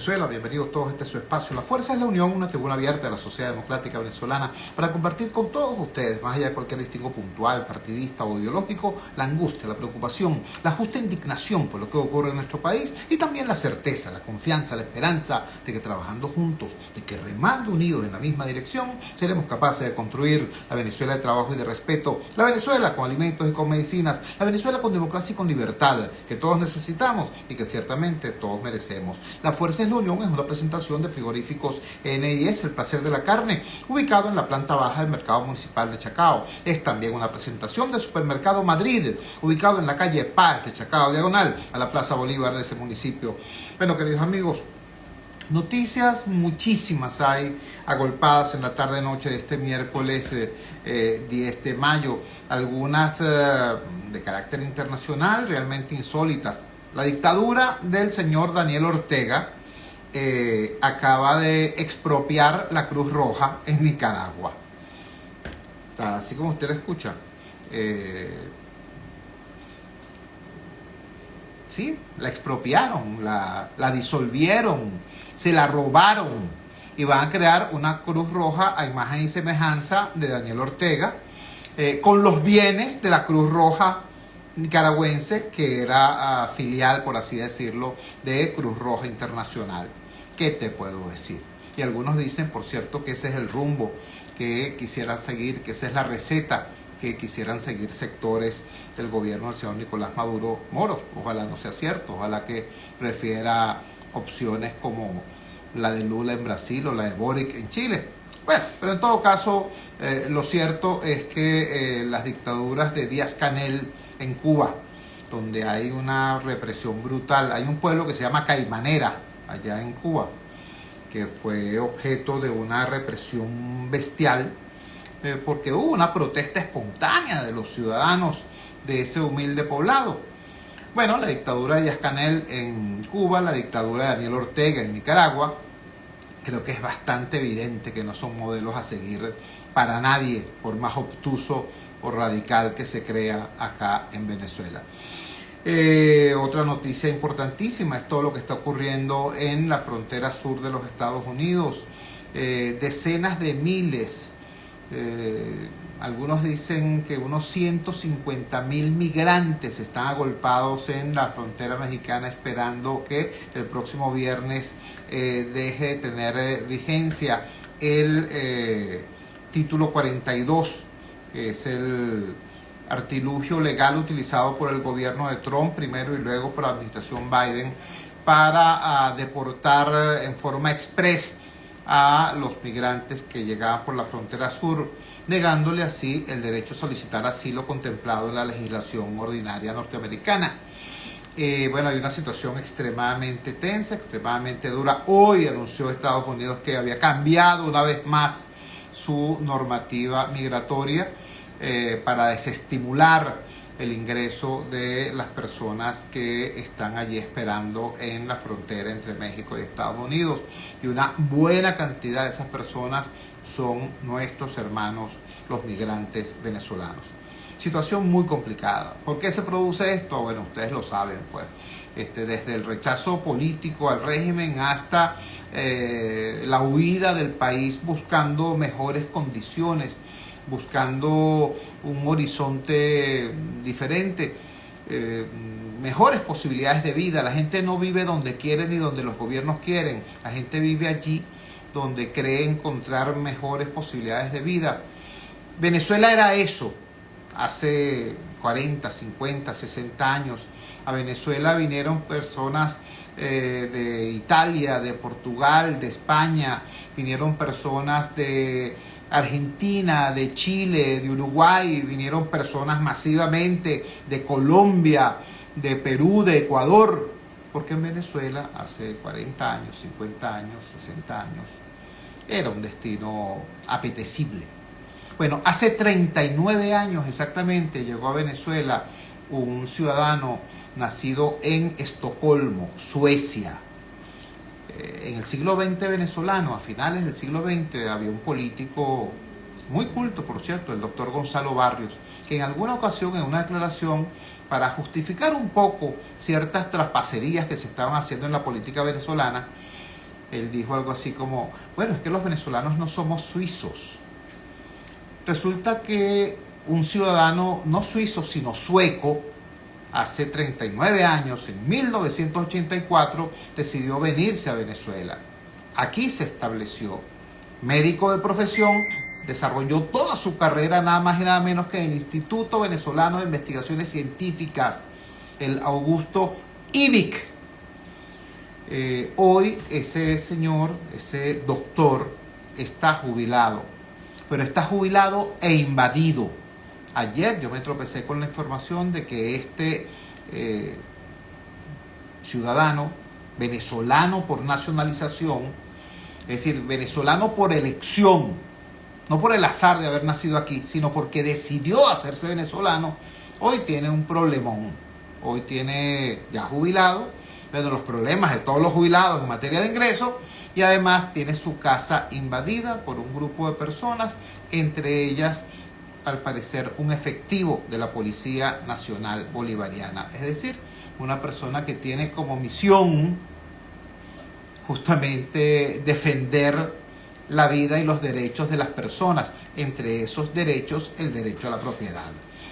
Venezuela, bienvenidos todos a este su espacio. La Fuerza es la Unión, una tribuna abierta de la sociedad democrática venezolana para compartir con todos ustedes, más allá de cualquier distingo puntual, partidista o ideológico, la angustia, la preocupación, la justa indignación por lo que ocurre en nuestro país y también la certeza, la confianza, la esperanza de que trabajando juntos, de que remando unidos en la misma dirección, seremos capaces de construir la Venezuela de trabajo y de respeto, la Venezuela con alimentos y con medicinas, la Venezuela con democracia y con libertad, que todos necesitamos y que ciertamente todos merecemos. La Fuerza es la Unión es una presentación de frigoríficos NIS, el placer de la carne, ubicado en la planta baja del mercado municipal de Chacao. Es también una presentación de Supermercado Madrid, ubicado en la calle Paz de Chacao, diagonal a la Plaza Bolívar de ese municipio. Bueno, queridos amigos, noticias muchísimas hay agolpadas en la tarde-noche de este miércoles 10 de mayo. Algunas de carácter internacional, realmente insólitas. La dictadura del señor Daniel Ortega acaba de expropiar la Cruz Roja en Nicaragua. Así como usted lo escucha. Sí, la expropiaron, la disolvieron, se la robaron y van a crear una Cruz Roja a imagen y semejanza de Daniel Ortega con los bienes de la Cruz Roja nicaragüense, que era filial, por así decirlo, de Cruz Roja Internacional. ¿Qué te puedo decir? Y algunos dicen, por cierto, que ese es el rumbo que quisieran seguir, que esa es la receta que quisieran seguir sectores del gobierno del señor Nicolás Maduro Moros. Ojalá no sea cierto, ojalá que prefiera opciones como la de Lula en Brasil o la de Boric en Chile. Bueno, pero en todo caso, lo cierto es que las dictaduras de Díaz-Canel en Cuba, donde hay una represión brutal, hay un pueblo que se llama Caimanera, allá en Cuba, que fue objeto de una represión bestial, porque hubo una protesta espontánea de los ciudadanos de ese humilde poblado. Bueno, la dictadura de Díaz-Canel en Cuba, la dictadura de Daniel Ortega en Nicaragua, creo que es bastante evidente que no son modelos a seguir para nadie, por más obtuso o radical que se crea acá en Venezuela. Otra noticia importantísima es todo lo que está ocurriendo en la frontera sur de los Estados Unidos. Decenas de miles, algunos dicen que unos 150,000 migrantes están agolpados en la frontera mexicana esperando que el próximo viernes deje de tener vigencia el título 42, que es el artilugio legal utilizado por el gobierno de Trump primero y luego por la administración Biden para deportar en forma express a los migrantes que llegaban por la frontera sur, negándole así el derecho a solicitar asilo contemplado en la legislación ordinaria norteamericana. Bueno, hay una situación extremadamente tensa, extremadamente dura. Hoy anunció Estados Unidos que había cambiado una vez más su normativa migratoria para desestimular el ingreso de las personas que están allí esperando en la frontera entre México y Estados Unidos. Y una buena cantidad de esas personas son nuestros hermanos, los migrantes venezolanos. Situación muy complicada. ¿Por qué se produce esto? Bueno, ustedes lo saben, pues. Desde el rechazo político al régimen hasta la huida del país buscando mejores condiciones, buscando un horizonte diferente, mejores posibilidades de vida. La gente no vive donde quiere ni donde los gobiernos quieren. La gente vive allí donde cree encontrar mejores posibilidades de vida. Venezuela era eso hace 40, 50, 60 años. A Venezuela vinieron personas de Italia, de Portugal, de España, vinieron personas de Argentina, de Chile, de Uruguay, vinieron personas masivamente de Colombia, de Perú, de Ecuador, porque en Venezuela hace 40 años, 50 años, 60 años, era un destino apetecible. Bueno, hace 39 años exactamente llegó a Venezuela un ciudadano nacido en Estocolmo, Suecia. En el siglo XX venezolano, a finales del siglo XX, había un político muy culto, por cierto, el doctor Gonzalo Barrios, que en alguna ocasión, en una declaración, para justificar un poco ciertas traspacerías que se estaban haciendo en la política venezolana, Él dijo algo así como, bueno, es que los venezolanos no somos suizos. Resulta que un ciudadano no suizo, sino sueco, hace 39 años, en 1984, decidió venirse a Venezuela. Aquí se estableció. Médico de profesión, desarrolló toda su carrera nada más y nada menos que en el Instituto Venezolano de Investigaciones Científicas, el Augusto IBIC. Hoy ese señor, ese doctor, está jubilado, pero está jubilado e invadido. Ayer yo me tropecé con la información de que este ciudadano venezolano por nacionalización, es decir, venezolano por elección, no por el azar de haber nacido aquí, sino porque decidió hacerse venezolano, hoy tiene un problemón. Hoy tiene ya jubilado, pero los problemas de todos los jubilados en materia de ingresos, y además tiene su casa invadida por un grupo de personas, entre ellas, al parecer, un efectivo de la Policía Nacional Bolivariana. Es decir, una persona que tiene como misión justamente defender la vida y los derechos de las personas, entre esos derechos el derecho a la propiedad.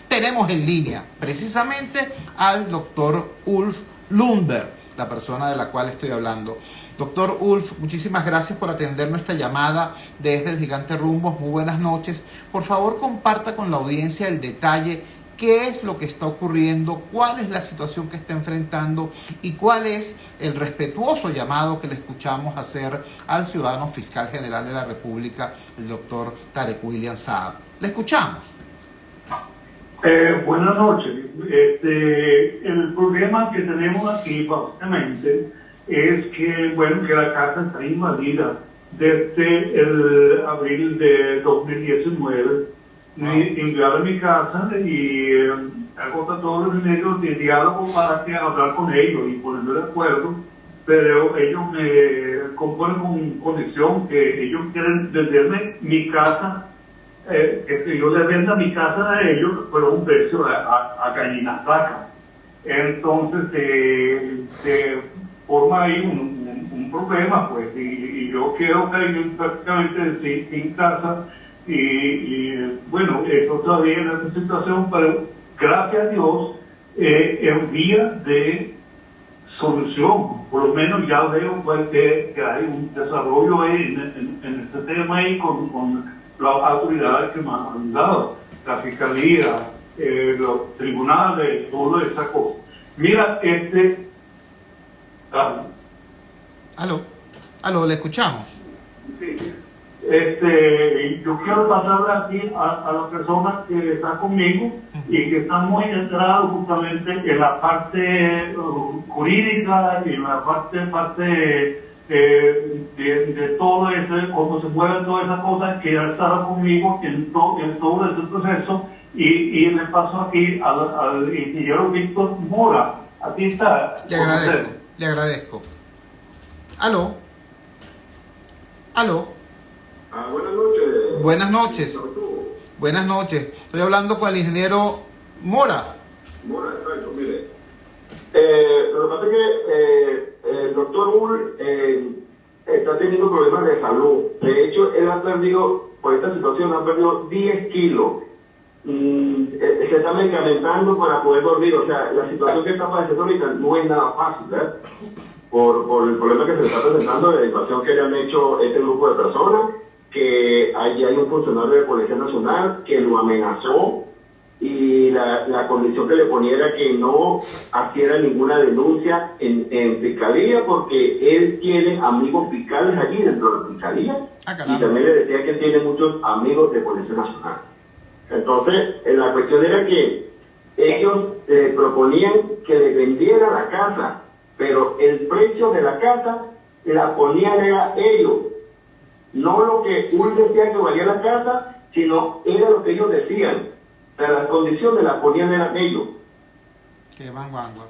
Tenemos en línea precisamente al doctor Ulf Lundberg, la persona de la cual estoy hablando. Doctor Ulf, muchísimas gracias por atender nuestra llamada desde el Gigante Rumbos. Muy buenas noches. Por favor, comparta con la audiencia el detalle. ¿Qué es lo que está ocurriendo? ¿Cuál es la situación que está enfrentando? ¿Y cuál es el respetuoso llamado que le escuchamos hacer al ciudadano fiscal general de la República, el doctor Tarek William Saab? Le escuchamos. Buenas noches. El problema que tenemos aquí básicamente es que, bueno, que la casa está invadida desde el abril de 2019. Enviaron mi casa y agota todos los medios de diálogo para hablar con ellos y ponerme de acuerdo, pero ellos me componen con conexión que ellos quieren venderme mi casa, que yo les venda mi casa a ellos, pero un precio a gallina saca. Entonces se forma ahí un problema, pues, y yo quiero que prácticamente sin casa. Y bueno, esto todavía en esta situación, pero gracias a Dios, en vía de solución. Por lo menos ya veo pues, que hay un desarrollo en este tema ahí con las autoridades que me han ayudado, la fiscalía, los tribunales, toda esa cosa. Mira, Aló, le escuchamos. Sí. Yo quiero pasarle aquí a las personas que están conmigo y que están muy enterados justamente en la parte jurídica y en la parte de todo ese, cómo se mueven todas esas cosas, que ya están conmigo en todo ese proceso, y le paso aquí al ingeniero Víctor Mora. Aquí está. Le agradezco. Aló. Buenas noches. Buenas noches. Buenas noches. Estoy hablando con el ingeniero Mora. Mora, exacto, mire. Lo que pasa es que el doctor Ull está teniendo problemas de salud. De hecho, él ha perdido, por esta situación, ha perdido 10 kilos. Se está medicamentando para poder dormir. O sea, la situación que está padeciendo ahorita no es nada fácil, ¿verdad? Por el problema que se le está presentando de la situación que le han hecho este grupo de personas, que allí hay un funcionario de Policía Nacional que lo amenazó, y la condición que le ponía era que no hiciera ninguna denuncia en fiscalía, porque él tiene amigos fiscales allí dentro de la fiscalía, y también le decía que él tiene muchos amigos de Policía Nacional. Entonces, la cuestión era que ellos proponían que le vendiera la casa, pero el precio de la casa la ponían era ellos, no lo que Ull decía que valía la casa, sino era lo que ellos decían. O sea, las condiciones las ponían eran ellos. Qué manguangua.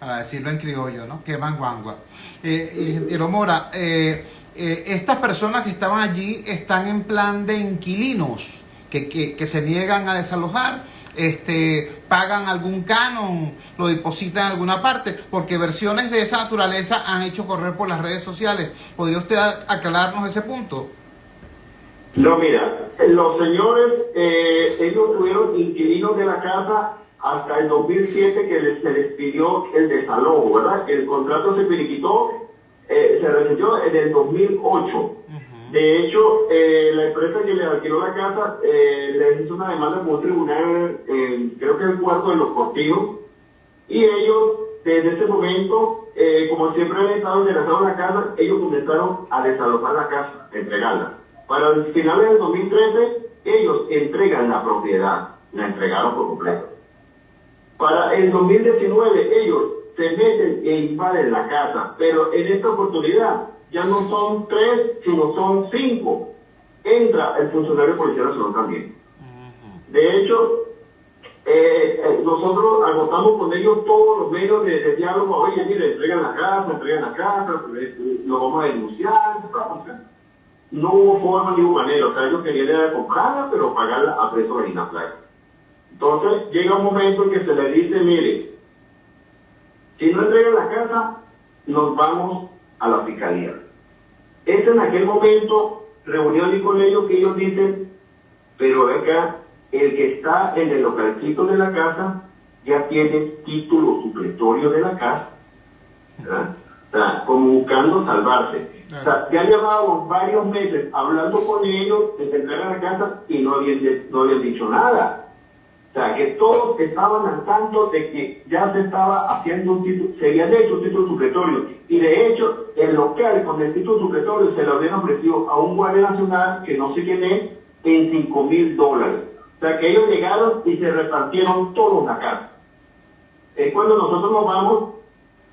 Para decirlo en criollo, ¿no? Qué manguangua. Ingeniero Mora, estas personas que estaban allí están en plan de inquilinos que se niegan a desalojar. pagan algún canon, lo depositan en alguna parte, porque versiones de esa naturaleza han hecho correr por las redes sociales. ¿Podría usted aclararnos ese punto? No, mira, los señores, ellos tuvieron inquilinos de la casa hasta el 2007 que se les pidió el desalojo, ¿verdad? El contrato se finiquitó, se rescindió en el 2008. De hecho, la empresa que les alquiló la casa les hizo una demanda con un tribunal, creo que el cuarto de los Cortijos, y ellos, desde ese momento, como siempre han estado interesados en la casa, ellos comenzaron a desalojar la casa, a entregarla. Para el finales del 2013, ellos entregan la propiedad, la entregaron por completo. Para el 2019, ellos se meten e invaden la casa, pero en esta oportunidad ya no son 3, sino son 5. Entra el funcionario policial nacional también. De hecho, nosotros agotamos con ellos todos los medios de diálogo. Oye, mire, entregan la casa, lo vamos a denunciar. No hubo forma ni hubo manera. O sea, ellos querían comprarla, pero pagarla a precio de Harina Playa. Entonces, llega un momento en que se le dice, mire, si no entregan la casa, nos vamos a la fiscalía. Es en aquel momento, reunión con ellos, que ellos dicen, pero acá, el que está en el localcito de la casa, ya tiene título supletorio de la casa, ¿verdad? O sea, como buscando salvarse. O sea, ya llevábamos varios meses hablando con ellos de entrar a la casa y no habían dicho nada. O sea, que todos estaban al tanto de que ya se estaba haciendo un título, se habían hecho un título supletorio. Y de hecho, el local con el título supletorio se lo habían ofrecido a un guardia nacional, que no sé quién es, en $5,000. O sea, que ellos llegaron y se repartieron todos la casa. Es cuando nosotros nos vamos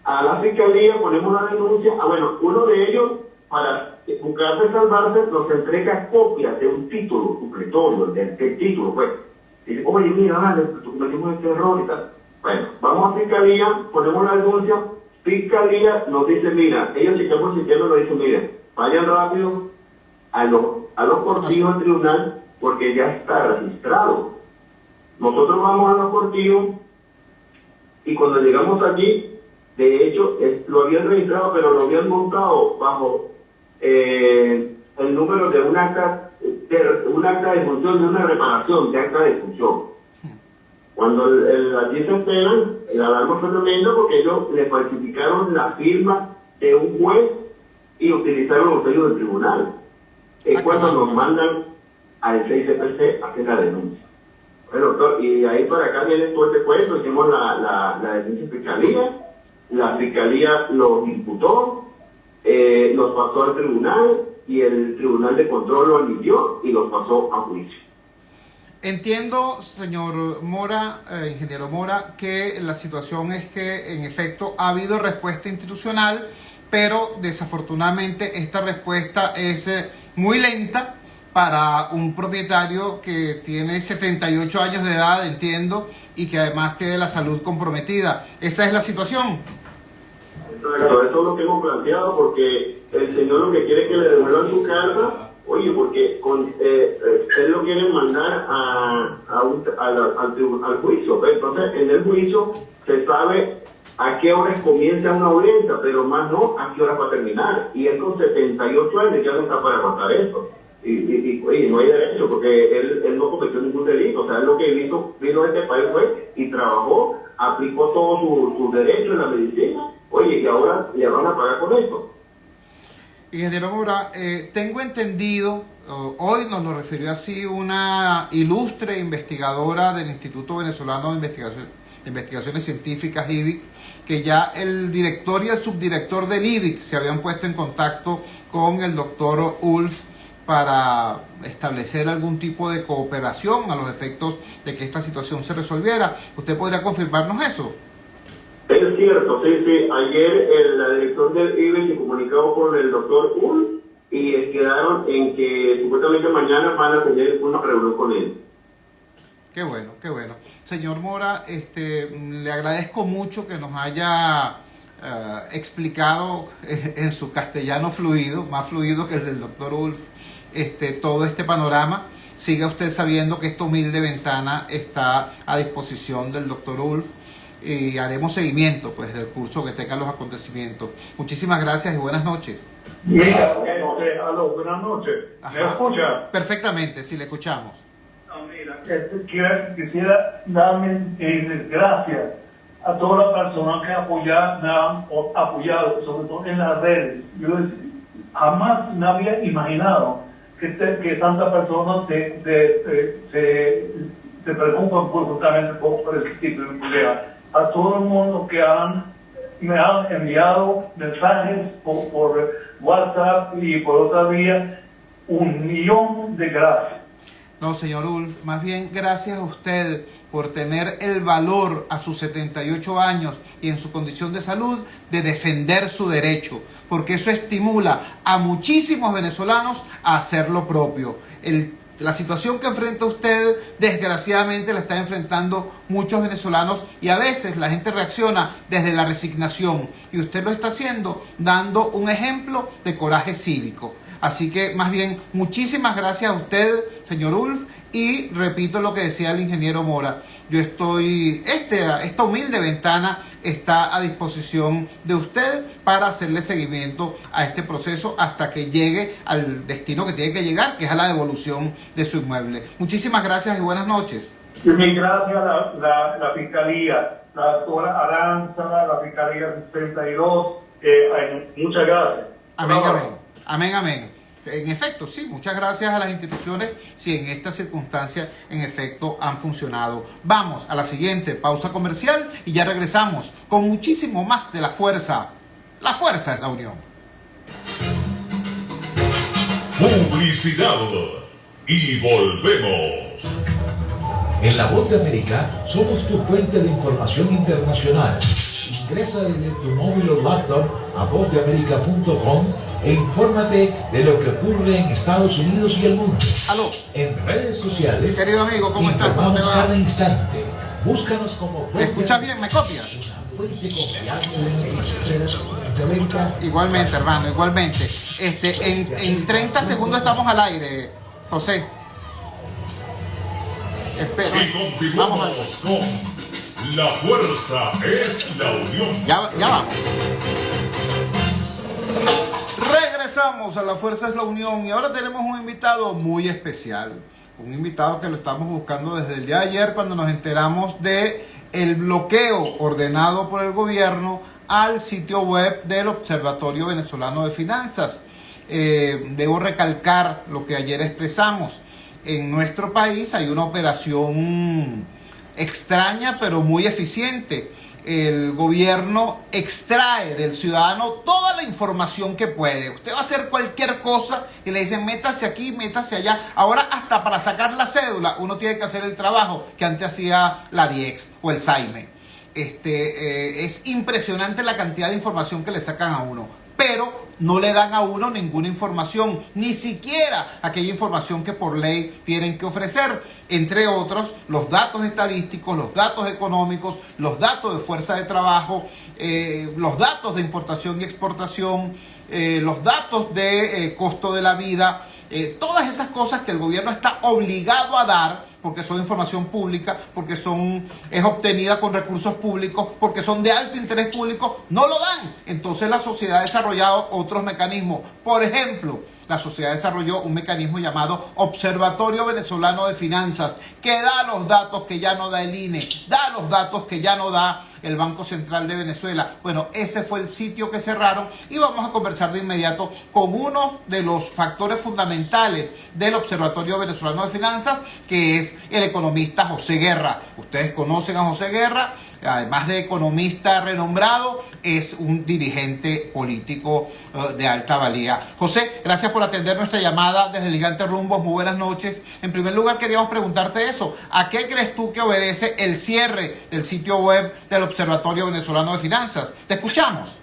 a la fiscalía, ponemos la denuncia. Bueno, uno de ellos, para buscarse salvarse, nos entrega copias de un título supletorio, del título, pues. Dice, oye, mira, vale, cometimos este error y tal. Bueno, vamos a fiscalía, ponemos la denuncia, fiscalía nos dice, mira, ellos chequeamos el sistema y nos dicen, mira, vayan rápido a los Cortijos del tribunal porque ya está registrado. Nosotros vamos a los Cortijos y cuando llegamos allí, de hecho, lo habían registrado, pero lo habían montado bajo el número de un acta de función, de una reparación de acta de función. Cuando allí se enteran, el alarma fue tremendo porque ellos le falsificaron la firma de un juez y utilizaron los sellos del tribunal. Es cuando nos mandan al 6CPC a hacer la denuncia. Bueno, y ahí para acá viene todo este cuento, hicimos la denuncia fiscalía, la fiscalía los imputó, los pasó al tribunal y el tribunal de control lo admitió y los pasó a juicio. Entiendo, señor Mora, ingeniero Mora, que la situación es que en efecto ha habido respuesta institucional, pero desafortunadamente esta respuesta es muy lenta para un propietario que tiene 78 años de edad, entiendo, y que además tiene la salud comprometida. ¿Esa es la situación? Exacto, eso es lo que hemos planteado, porque el señor lo que quiere es que le devuelvan su casa, oye, porque él lo quiere mandar al juicio. Entonces, en el juicio se sabe a qué horas comienza una audiencia, pero más no a qué horas va a terminar. Y él con 78 años ya no está para aguantar esto. Y no hay derecho, porque él no cometió ningún delito. O sea, él lo que vino a este país fue y trabajó, aplicó todos sus derechos en la medicina. Oye, y ahora le van a pagar con esto. Ingeniero Mora, tengo entendido, hoy nos lo refirió así una ilustre investigadora del Instituto Venezolano de Investigaciones Científicas, IVIC, que ya el director y el subdirector del IVIC se habían puesto en contacto con el doctor Ulf para establecer algún tipo de cooperación a los efectos de que esta situación se resolviera. ¿Usted podría confirmarnos eso? Es cierto, sí. Ayer la dirección del IBE se comunicó con el doctor Ulf y quedaron en que supuestamente mañana van a tener una reunión con él. Qué bueno, qué bueno. Señor Mora, le agradezco mucho que nos haya explicado en su castellano fluido, más fluido que el del doctor Ulf, todo este panorama. siga usted sabiendo que esta humilde ventana está a disposición del doctor Ulf y haremos seguimiento pues del curso que tengan los acontecimientos. Muchísimas gracias y buenas noches. Mira, aló, buenas noches. ¿Me escucha? Perfectamente, sí, le escuchamos. No, mira, quisiera darme gracias a todas las personas que me han apoyado, sobre todo en las redes. Yo jamás me había imaginado que tantas personas se preocupan justamente por el tipo de problema. A todo el mundo que me han enviado mensajes por WhatsApp y por otra vía, 1.000.000 de gracias. No, señor Ulf, más bien gracias a usted por tener el valor a sus 78 años y en su condición de salud de defender su derecho, porque eso estimula a muchísimos venezolanos a hacer lo propio. La situación que enfrenta usted, desgraciadamente, la están enfrentando muchos venezolanos y a veces la gente reacciona desde la resignación y usted lo está haciendo dando un ejemplo de coraje cívico. Así que, más bien, muchísimas gracias a usted, señor Ulf, y repito lo que decía el ingeniero Mora. Yo estoy, esta humilde ventana está a disposición de usted para hacerle seguimiento a este proceso hasta que llegue al destino que tiene que llegar, que es a la devolución de su inmueble. Muchísimas gracias y buenas noches. Y mi gracias a la Fiscalía, la doctora Aranza, la Fiscalía 62, muchas gracias. Amén, amén. Amén, amén. En efecto, sí, muchas gracias a las instituciones si en esta circunstancia en efecto han funcionado. Vamos a la siguiente pausa comercial y ya regresamos con muchísimo más de la fuerza. La fuerza es la unión. Publicidad y volvemos. En La Voz de América somos tu fuente de información internacional. Ingresa desde tu móvil o laptop a vozdeamerica.com e infórmate de lo que ocurre en Estados Unidos y el mundo. Aló. En redes sociales, Querido amigo, ¿cómo estás? ¿Cómo te informamos va? cada instante. Búscanos como ¿Me escuchas bien? ¿Me copias? Una fuente confiable de noticias de América. Igualmente, hermano, igualmente. En 30 segundos estamos al aire, José. Espera. Y Vamos a continuamos con La Fuerza es la Unión. Ya vamos. Regresamos a La Fuerza es la Unión y ahora tenemos un invitado muy especial. Un invitado que lo estamos buscando desde el día de ayer cuando nos enteramos de el bloqueo ordenado por el gobierno al sitio web del Observatorio Venezolano de Finanzas. Debo recalcar lo que ayer expresamos. En nuestro país hay una operación extraña pero muy eficiente. El gobierno extrae del ciudadano toda la información que puede. Usted va a hacer cualquier cosa y le dicen métase aquí, métase allá. Ahora hasta para sacar la cédula uno tiene que hacer el trabajo que antes hacía la DIEX o el SAIME. Es impresionante la cantidad de información que le sacan a uno, pero no le dan a uno ninguna información, ni siquiera aquella información que por ley tienen que ofrecer, entre otros los datos estadísticos, los datos económicos, los datos de fuerza de trabajo, los datos de importación y exportación, los datos de costo de la vida, todas esas cosas que el gobierno está obligado a dar porque son información pública, porque es obtenida con recursos públicos, porque son de alto interés público, no lo dan. Entonces la sociedad ha desarrollado otros mecanismos. Por ejemplo, la sociedad desarrolló un mecanismo llamado Observatorio Venezolano de Finanzas, que da los datos que ya no da el INE, da los datos que ya no da el Banco Central de Venezuela. Bueno, ese fue el sitio que cerraron y vamos a conversar de inmediato con uno de los factores fundamentales del Observatorio Venezolano de Finanzas, que es el economista José Guerra. Ustedes conocen a José Guerra, además de economista renombrado, es un dirigente político de alta valía. José, gracias por atender nuestra llamada desde el Gigante Rumbos. Muy buenas noches. En primer lugar, queríamos preguntarte eso. ¿A qué crees tú que obedece el cierre del sitio web del Observatorio Venezolano de Finanzas? Te escuchamos.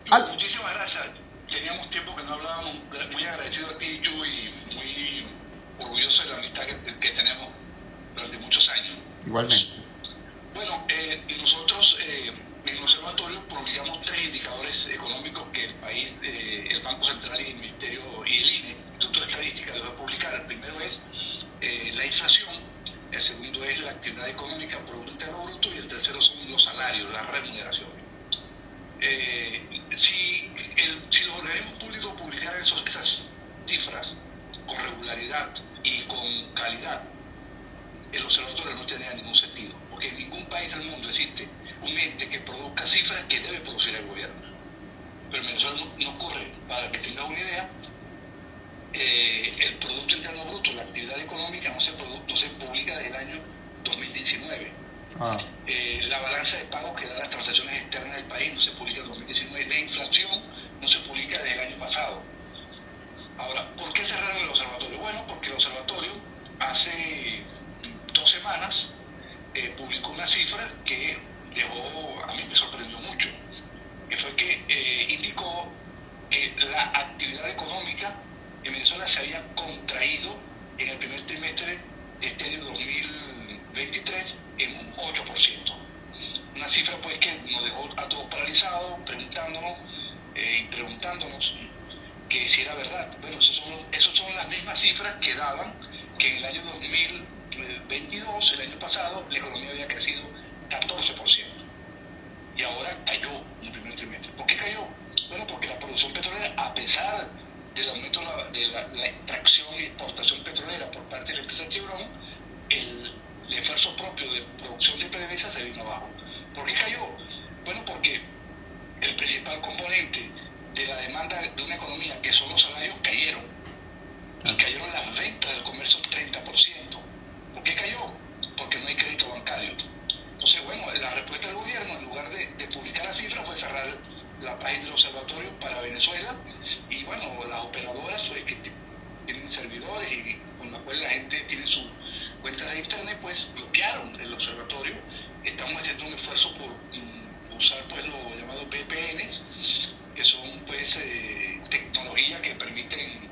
Muchísimas gracias. Teníamos tiempo que no hablábamos. Muy agradecido a ti, Yu, y muy orgulloso de la amistad que tenemos durante muchos años. Igualmente. Bueno, nosotros en el observatorio publicamos 3 indicadores económicos que el país, el Banco Central y el Ministerio y el INE, Instituto de Estadística, dejó publicar económica, Producto Interno Bruto, y el tercero son los salarios, las remuneraciones. Si los organismos públicos publicaran esas cifras con regularidad y con calidad, el observatorio no tendría ningún sentido, porque en ningún país del mundo existe un ente que produzca cifras que debe producir el gobierno. Pero en Venezuela no ocurre. Para que tengas una idea, el Producto Interno Bruto, la actividad económica, no se publica desde el año 2019. La balanza de pagos que dan las transacciones externas del país no se publica en 2019. La inflación no se publica desde el año pasado. Ahora, ¿por qué cerraron el observatorio? Bueno, porque el observatorio hace 2 semanas publicó una cifra que a mí me sorprendió mucho, que fue que indicó que la actividad económica en Venezuela se había contraído en el primer trimestre de este año 2023 en un 8%. Una cifra pues que nos dejó a todos paralizados, preguntándonos que si era verdad. Bueno, esas son las mismas cifras que daban que en el año 2022, el año pasado, la economía había crecido 14%. Y ahora cayó en el primer trimestre. ¿Por qué cayó? Bueno, porque la producción petrolera, a pesar del aumento de la extracción y exportación petrolera por parte de la empresa Chevron, el esfuerzo propio de producción de PDVSA se vino abajo. ¿Por qué cayó? Bueno, porque el principal componente de la demanda de una economía, que son los salarios, cayeron. Y cayeron las ventas del comercio 30%. ¿Por qué cayó? Porque no hay crédito bancario. Entonces, bueno, la respuesta del gobierno, en lugar de publicar las cifras, fue cerrar la página del observatorio para Venezuela. Y bueno, las operadoras pues, que tienen servidores y con los cuales la gente tiene su cuenta de internet, pues bloquearon el observatorio. Estamos haciendo un esfuerzo por usar pues los llamados VPNs, que son pues tecnologías que permiten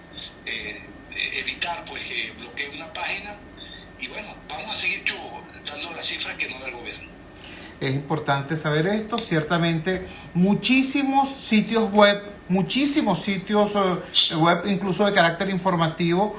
evitar pues que bloquee una página. Y bueno, vamos a seguir dando las cifras que no da el gobierno. Es importante saber esto. Ciertamente muchísimos sitios web, incluso de carácter informativo,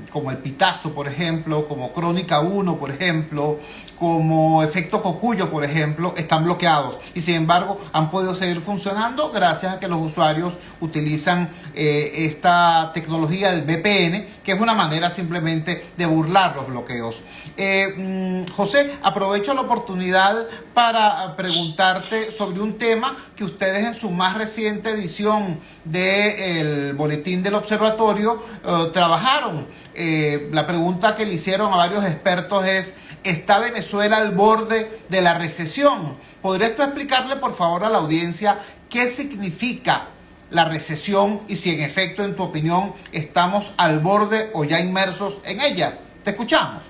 como El Pitazo, por ejemplo, como Crónica 1, por ejemplo, como Efecto Cocuyo, por ejemplo, están bloqueados. Y sin embargo, han podido seguir funcionando gracias a que los usuarios utilizan esta tecnología del VPN, que es una manera simplemente de burlar los bloqueos. José, aprovecho la oportunidad para preguntarte sobre un tema que ustedes en su más reciente edición del Boletín del Observatorio trabajaron. La pregunta que le hicieron a varios expertos es: ¿está Venezuela al borde de la recesión? ¿Podrías tú explicarle, por favor, a la audiencia qué significa la recesión y si en efecto, en tu opinión, estamos al borde o ya inmersos en ella? Te escuchamos.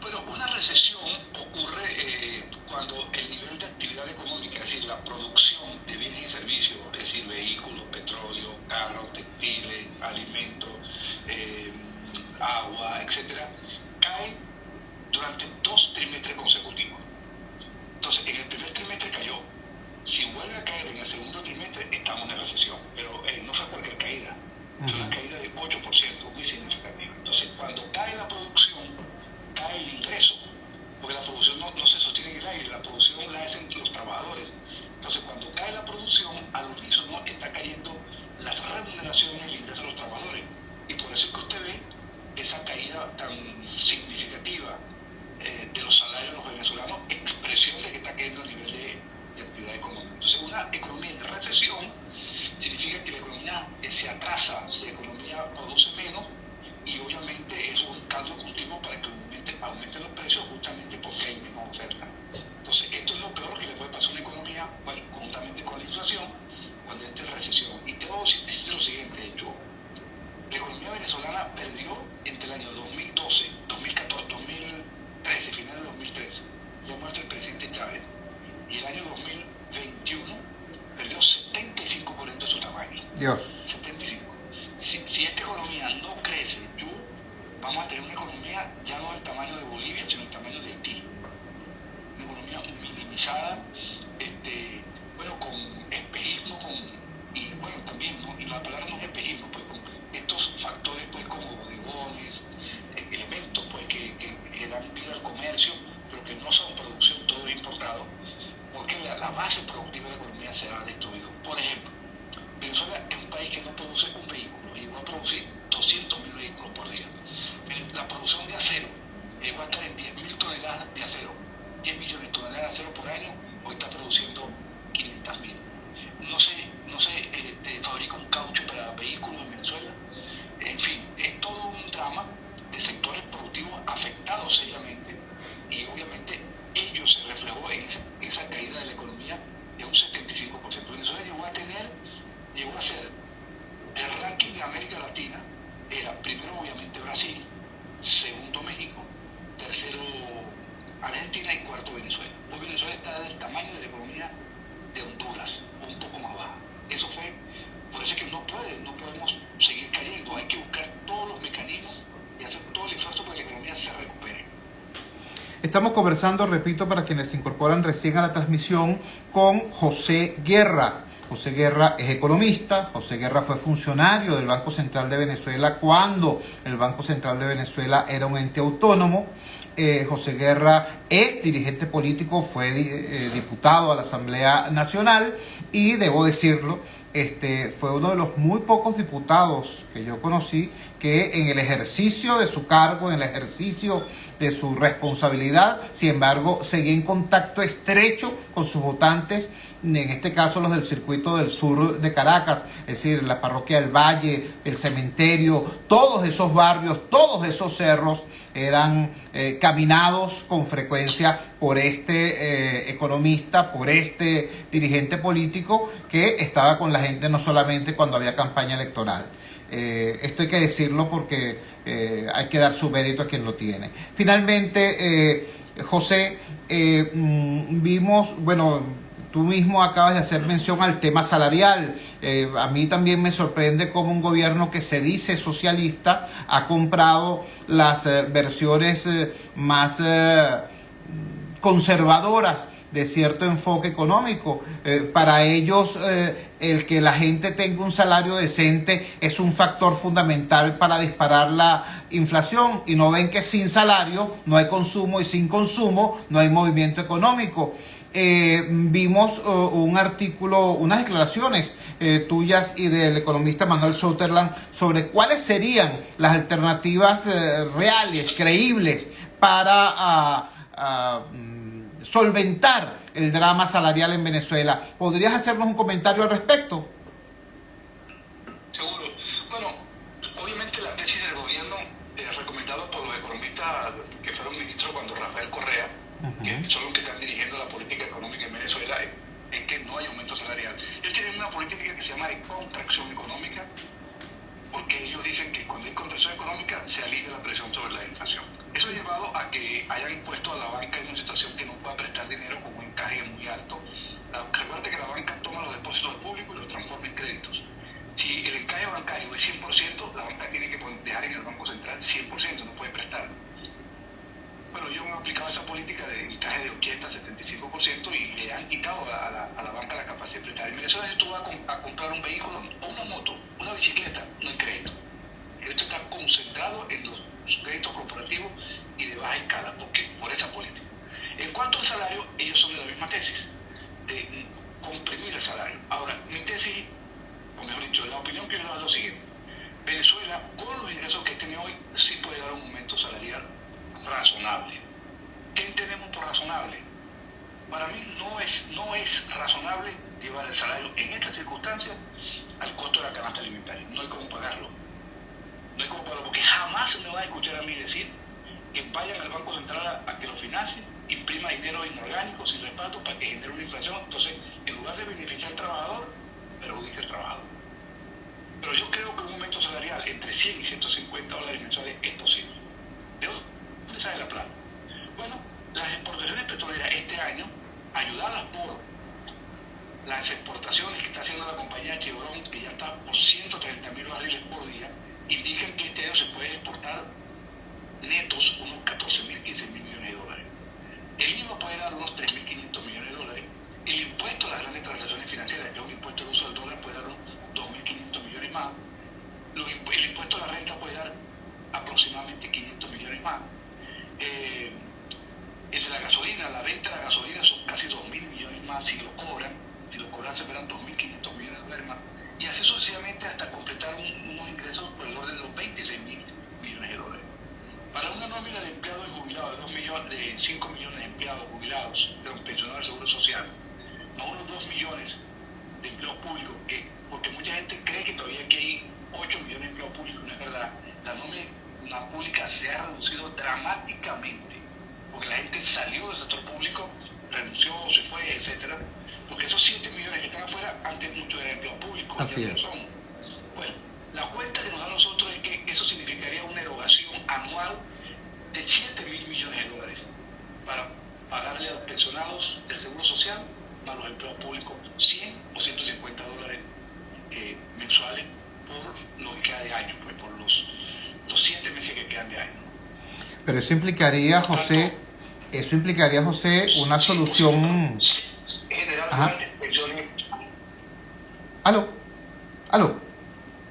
Bueno, una recesión ocurre cuando el nivel de actividad económica, es decir, la producción de bienes y servicios, es decir, vehículos, petróleo, carros, textiles, alimentos, agua, etcétera, cae durante 2 trimestres consecutivos. Entonces, en el primer trimestre cayó. Si vuelve a caer en el segundo trimestre, estamos en recesión. Pero no fue cualquier caída. Fue una caída de 8%, muy significativa. Entonces, cuando cae la producción, cae el ingreso. Porque la producción no se sostiene en el aire, la producción la hacen los trabajadores. Entonces, cuando cae la producción, al unísono está cayendo las remuneraciones y el ingreso de los trabajadores. Y por eso es que usted ve esa caída tan significativa de los salarios de los venezolanos, expresión de que está cayendo a nivel de actividad económica. Entonces, una economía en recesión significa que la economía se atrasa, la economía produce menos, y obviamente eso es un caldo de cultivo para que aumenten los precios, justamente porque hay menos oferta. Entonces, esto es lo peor que le puede pasar a una economía, bueno, conjuntamente con la inflación, cuando entre en recesión. Y te voy a decir lo siguiente: la economía venezolana perdió entre el año 2012, 2014, 2013, final de 2013, ya muerto el presidente Chávez, y el año 2021 perdió 75% de su tamaño. Dios. 75. Si esta economía no crece, vamos a tener una economía ya no del tamaño de Bolivia, sino del tamaño de Haití. Una economía minimizada, bueno, con espejismo, y bueno, también, ¿no? Y la palabra no es espejismo, pues con estos factores, pues como bodegones, elementos, pues comercio, pero que no son producción, todo es importado, porque la base productiva de la economía se ha destruido. Por ejemplo, Venezuela es un país que no produce un vehículo, llegó a producir 200.000 vehículos por día. La producción de acero llegó a estar en 10.000 toneladas de acero, 10 millones de toneladas de acero por año, hoy está produciendo 500.000. No se fabrica un caucho para vehículos en Venezuela. En fin, es todo un drama de sectores productivos afectados seriamente, y obviamente ello se reflejó en esa caída de la economía de un 75%. Venezuela llegó a ser el ranking de América Latina, era primero obviamente Brasil, segundo México, tercero Argentina y cuarto Venezuela. Hoy Venezuela está del tamaño de la economía de Honduras, o un poco más baja. Eso fue, por eso es que no podemos seguir cayendo, hay que buscar todos los mecanismos y hacer todo el esfuerzo para que la economía se recupere. Estamos conversando, repito, para quienes se incorporan recién a la transmisión, con José Guerra. José Guerra es economista. José Guerra fue funcionario del Banco Central de Venezuela cuando el Banco Central de Venezuela era un ente autónomo. José Guerra es dirigente político, fue diputado a la Asamblea Nacional y, debo decirlo, fue uno de los muy pocos diputados que yo conocí que en el ejercicio de su cargo, en el ejercicio de su responsabilidad, sin embargo, seguía en contacto estrecho con sus votantes, en este caso los del circuito del sur de Caracas, es decir, la parroquia del Valle, el cementerio, todos esos barrios, todos esos cerros eran caminados con frecuencia por este economista, por este dirigente político que estaba con la gente no solamente cuando había campaña electoral. Esto hay que decirlo porque hay que dar su mérito a quien lo tiene. Finalmente, José, vimos, bueno, tú mismo acabas de hacer mención al tema salarial. A mí también me sorprende cómo un gobierno que se dice socialista ha comprado las versiones más conservadoras de cierto enfoque económico. Para ellos, el que la gente tenga un salario decente es un factor fundamental para disparar la inflación, y no ven que sin salario no hay consumo y sin consumo no hay movimiento económico. Vimos un artículo, unas declaraciones tuyas y del economista Manuel Souterland sobre cuáles serían las alternativas reales, creíbles para solventar el drama salarial en Venezuela. ¿Podrías hacernos un comentario al respecto? Seguro. Bueno, obviamente la tesis del gobierno, recomendada por los economistas que fueron ministros cuando Rafael Correa, que son los que están dirigiendo la política económica en Venezuela, es que no hay aumento salarial. Ellos tienen una política que se llama de contracción económica, porque ellos dicen que cuando hay contracción económica se alivia la presión sobre la inflación. Eso ha llevado a que hayan impuesto a la banca en una situación que no pueda prestar dinero con un encaje muy alto. Recuerda que la banca toma los depósitos públicos y los transforma en créditos. Si el encaje bancario es 100%, la banca tiene que dejar en el Banco Central 100%, no puede prestar. Bueno, ellos han aplicado esa política de encaje de 80-75% y le han quitado a la banca la capacidad de prestar. En Venezuela, si tú vas a comprar un vehículo o una moto, una bicicleta, no hay crédito. El crédito está concentrado en los créditos corporativos y de baja escala, porque por esa política. En cuanto al salario, ellos son de la misma tesis, de comprimir el salario. Ahora, mi tesis, o mejor dicho, la opinión que yo doy es lo siguiente. Venezuela, con los ingresos que tiene hoy, sí puede dar un aumento salarial razonable. ¿Qué entendemos por razonable? Para mí no es razonable llevar el salario en estas circunstancias al costo de la canasta alimentaria. No hay cómo pagarlo. No hay cómo pagarlo, porque jamás me va a escuchar a mí decir que vayan al Banco Central a que lo financie, imprima dinero inorgánico sin respaldo para que genere una inflación. Entonces, en lugar de beneficiar al trabajador, perjudica al trabajador. Pero yo creo que un aumento salarial entre 100 y 150 dólares mensuales es posible. ¿De dónde sale la plata? Bueno, las exportaciones petroleras este año, ayudadas por las exportaciones que está haciendo la compañía Chevron, que ya está por 130.000 barriles por día, indican que este año se puede exportar netos unos 14.000, 15.000 millones de dólares. El IVA puede dar unos 3.500 millones de dólares. El impuesto a las grandes transacciones financieras, que es un impuesto al uso del dólar, puede dar unos 2.500 millones más. El impuesto a la renta puede dar aproximadamente 500 millones más. Entre la gasolina, la venta de la gasolina son casi 2.000 millones más si lo cobran se verán 2.500 millones de dólares más, y así sucesivamente hasta completar unos ingresos por el orden de los 26.000 millones de dólares. Para una nómina de empleados y jubilados de 5 millones de empleados jubilados, de los pensionados del Seguro Social, más unos 2 millones de empleos públicos, porque mucha gente cree que todavía aquí hay 8 millones de empleos públicos, no es verdad. La nómina pública se ha reducido dramáticamente, porque la gente salió del sector público, renunció, se fue, etcétera, porque esos 7 millones que están afuera antes mucho era empleo público. Así es. Bueno, la cuenta que nos da a nosotros es que eso significaría una erogación anual de 7.000 millones de dólares para pagarle a los pensionados del Seguro Social más los empleos públicos 100 o 150 dólares mensuales por lo que queda de año, pues por los 7 meses que quedan de año. Pero eso implicaría, José, una solución. Generalmente, pensiones. ¿Aló?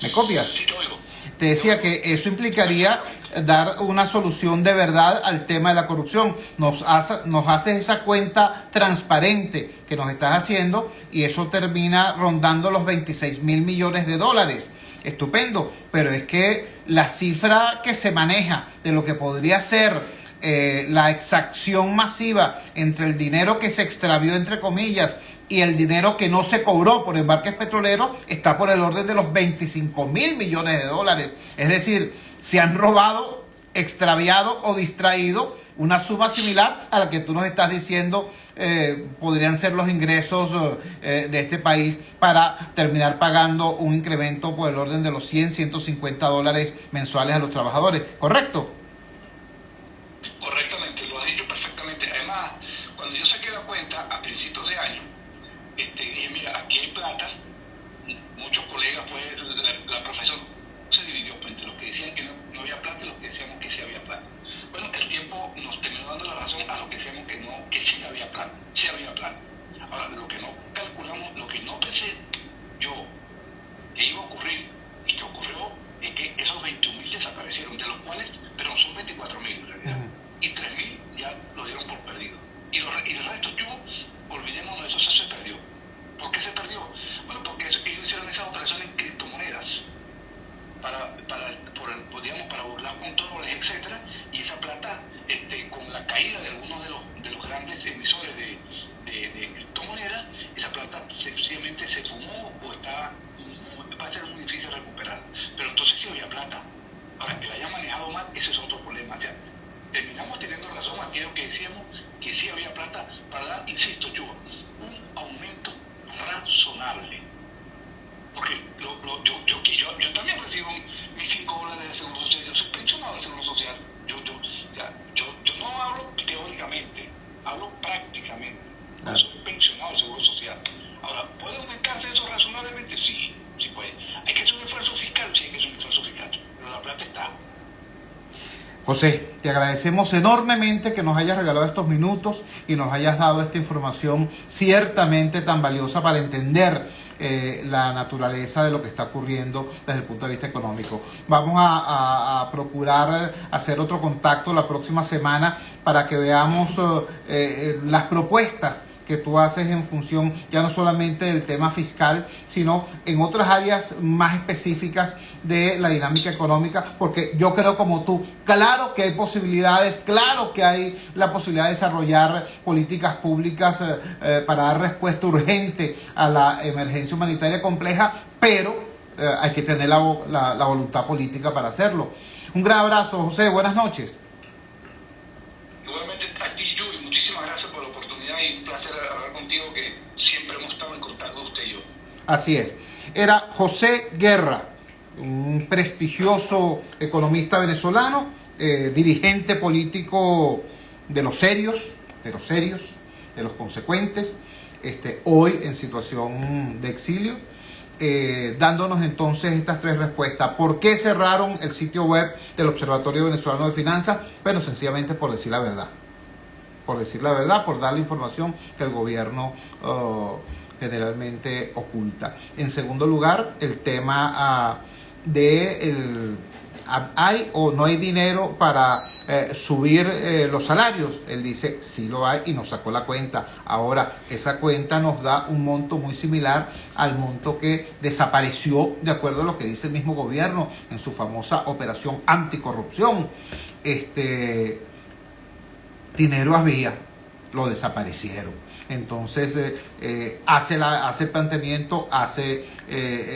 ¿Me copias? Sí, te oigo. Te decía que eso implicaría dar una solución de verdad al tema de la corrupción. Nos haces esa cuenta transparente que nos estás haciendo y eso termina rondando los 26.000 millones de dólares. Estupendo, pero es que la cifra que se maneja de lo que podría ser la exacción masiva entre el dinero que se extravió, entre comillas, y el dinero que no se cobró por embarques petroleros está por el orden de los 25.000 millones de dólares. Es decir, se han robado, extraviado o distraído una suma similar a la que tú nos estás diciendo podrían ser los ingresos de este país para terminar pagando un incremento por el orden de los 150 dólares mensuales a los trabajadores. ¿Correcto? Correctamente, lo has dicho perfectamente. Además, cuando yo saqué la cuenta a principios de año, dije, mira, aquí hay plata. Muchos colegas, pues, la profesión se dividió entre los que decían que no había plata y los que decíamos que sí había plata. Bueno, el tiempo nos terminó dando la razón a los que decíamos que sí había plata. Sí había plata. Ahora, lo que no calculamos, lo que no pensé yo que iba a ocurrir y que ocurrió es que esos 21.000 desaparecieron, de los cuales, pero son 24.000 en realidad. Y 3.000 ya lo dieron por perdido. Y el resto, olvidémonos de eso, se perdió. ¿Por qué se perdió? Bueno, porque ellos hicieron esas operaciones en criptomonedas para burlar controles, etcétera, y esa plata, con la caída de algunos de los grandes emisores de criptomonedas, esa plata sencillamente se fumó o va a ser muy difícil recuperar. Pero entonces sí había plata. Para que la hayan manejado mal, ese es otro problema. O sea, terminamos teniendo razón aquello que decíamos que sí había plata para dar, insisto yo, un aumento razonable. Porque yo también recibo mis 5 dólares de seguro social. Yo soy pensionado del seguro social. Yo no hablo teóricamente, hablo prácticamente. Yo soy pensionado del seguro social. Ahora, ¿puede aumentarse eso razonablemente? Sí puede. ¿Hay que hacer un esfuerzo fiscal? Sí, hay que hacer un esfuerzo fiscal. Pero la plata está. José, te agradecemos enormemente que nos hayas regalado estos minutos y nos hayas dado esta información ciertamente tan valiosa para entender la naturaleza de lo que está ocurriendo desde el punto de vista económico. Vamos a procurar hacer otro contacto la próxima semana para que veamos las propuestas que tú haces en función ya no solamente del tema fiscal, sino en otras áreas más específicas de la dinámica económica, porque yo creo como tú, claro que hay posibilidades, claro que hay la posibilidad de desarrollar políticas públicas para dar respuesta urgente a la emergencia humanitaria compleja, pero hay que tener la voluntad política para hacerlo. Un gran abrazo, José, buenas noches. Igualmente a ti, Yuri, muchísimas gracias por la oportunidad y un placer hablar contigo, que siempre hemos estado en contacto usted y yo. Así es. Era José Guerra, un prestigioso economista venezolano, dirigente político de los serios, de los consecuentes, hoy en situación de exilio, dándonos entonces estas 3 respuestas. ¿Por qué cerraron el sitio web del Observatorio Venezolano de Finanzas? Bueno, sencillamente por decir la verdad. Por dar la información que el gobierno generalmente oculta. En segundo lugar, el tema hay o no hay dinero para subir los salarios. Él dice, sí lo hay, y nos sacó la cuenta. Ahora, esa cuenta nos da un monto muy similar al monto que desapareció, de acuerdo a lo que dice el mismo gobierno en su famosa operación anticorrupción. Dinero había, lo desaparecieron. Entonces hace el planteamiento, hace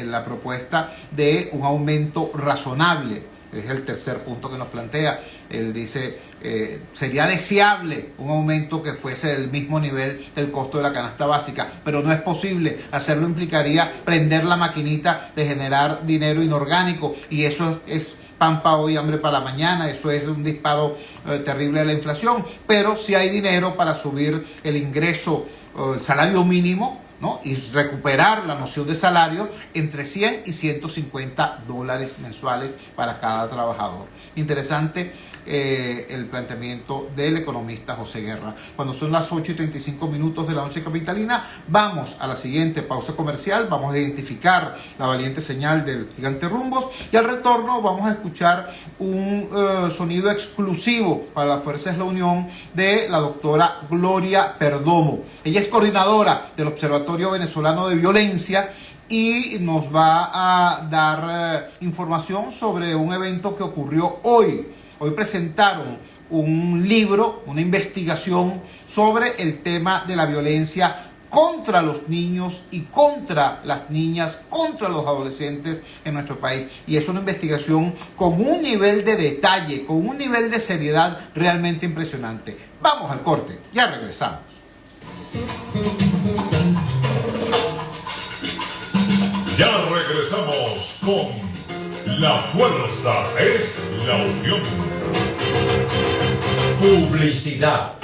la propuesta de un aumento razonable. Es el tercer punto que nos plantea. Él dice, sería deseable un aumento que fuese del mismo nivel del costo de la canasta básica, pero no es posible. Hacerlo implicaría prender la maquinita de generar dinero inorgánico, y eso es pan para hoy, hambre para la mañana. Eso es un disparo terrible de la inflación. Pero si hay dinero para subir el ingreso, el salario mínimo, ¿no? Y recuperar la noción de salario entre 100 y 150 dólares mensuales para cada trabajador. Interesante el planteamiento del economista José Guerra. Cuando son las 8:35 de la noche capitalina, vamos a la siguiente pausa comercial. Vamos a identificar la valiente señal del gigante Rumbos, y al retorno vamos a escuchar un sonido exclusivo para la Fuerza es la Unión de la doctora Gloria Perdomo. Ella es coordinadora del Observatorio Venezolano de Violencia y nos va a dar información sobre un evento que ocurrió hoy. Hoy presentaron un libro, una investigación sobre el tema de la violencia contra los niños y contra las niñas, contra los adolescentes en nuestro país. Y es una investigación con un nivel de detalle, con un nivel de seriedad realmente impresionante. Vamos al corte, ya regresamos. Ya regresamos con La Fuerza es la Unión. Publicidad.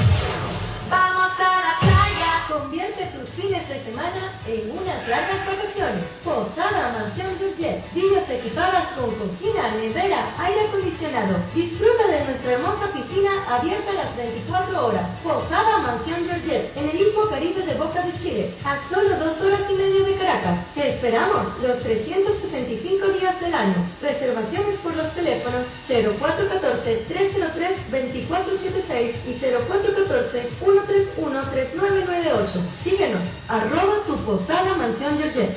Vamos a la playa. Convierte tus fines de semana en unas largas vacaciones. Posada Mansión Georgette. Villas equipadas con cocina, nevera, aire acondicionado. Disfruta de nuestra hermosa piscina abierta las 24 horas. Posada Mansión Georgette, en el Istmo Caribe de Boca de Chile, a solo 2 horas y media de Caracas. Te esperamos los 365 días del año. Reservaciones por los teléfonos 0414-303-2476 y 0414-131-3998. Síguenos, @tu Posada Mansión Georgette.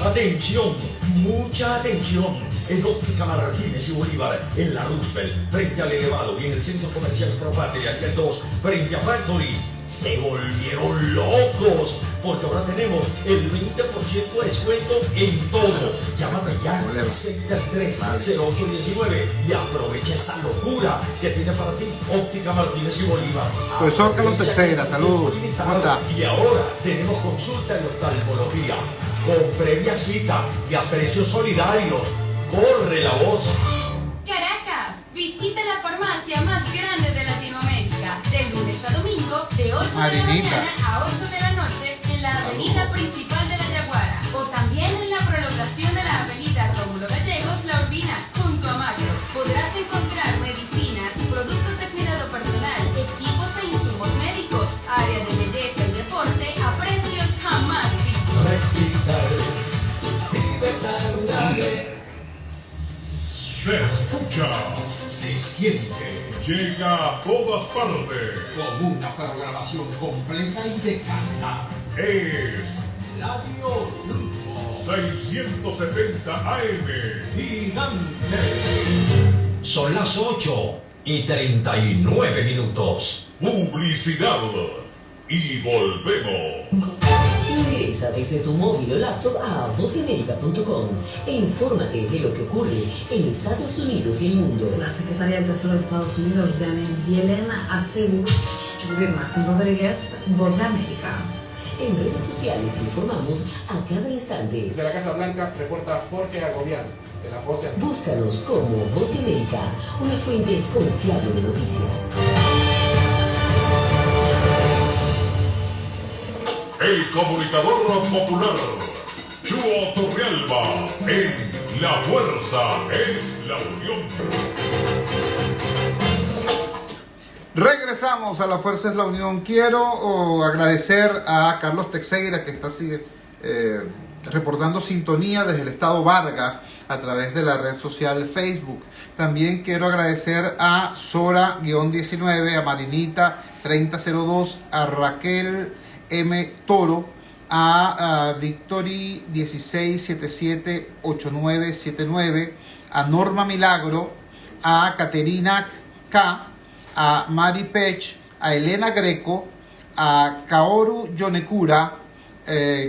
Atención, mucha atención. En Óptica Martínez y Bolívar, en la Roosevelt, frente al Elevado, y en el Centro Comercial Propatria, y el 2, frente a Factory, se volvieron locos, porque ahora tenemos el 20% de descuento en todo. Llámate ya, 630819, y aprovecha esa locura que tiene para ti Óptica Martínez y Bolívar. Profesor Carlos Teixeira, saludos. ¿Cómo está? Y ahora tenemos consulta de oftalmología con previa cita y a precios solidarios. ¡Corre la voz! Caracas, visita la farmacia más grande de Latinoamérica, de lunes a domingo, de 8 de la mañana a 8 de la noche, en la avenida principal de La Yaguara, o también en la prolongación de la avenida Rómulo Gallegos, La Urbina, junto a Macro. Podrás encontrar medicinas, productos de cuidado personal, equipos e insumos médicos, área de belleza y deporte a precios jamás vistos. Vive saludable. Se escucha, Se siente. llega a todas partes. Con una programación completa y de calidad. Es Radio Rumbo 670 AM. Gigante. Son las 8:39. Publicidad. Y volvemos. Ingresa desde tu móvil o laptop a vozdeamerica.com e infórmate de lo que ocurre en Estados Unidos y el mundo. La secretaria del Tesoro de Estados Unidos, Janet Yellen, asegura que Martín Rodríguez, Voz de América. En redes sociales informamos a cada instante. Desde la Casa Blanca reporta Jorge Agobián, de la Voz de América. Búscanos como Voz de América, una fuente confiable de noticias. El comunicador popular, Chuo Torrealba, en La Fuerza es la Unión. Regresamos a La Fuerza es la Unión. Quiero agradecer a Carlos Teixeira, que está así reportando sintonía desde el estado Vargas a través de la red social Facebook. También quiero agradecer a Sora-19, a Marinita 3002, a Raquel M. Toro, a Victory 16778979, a Norma Milagro, a Caterina K, a Mari Pech, a Elena Greco, a Kaoru Yonekura,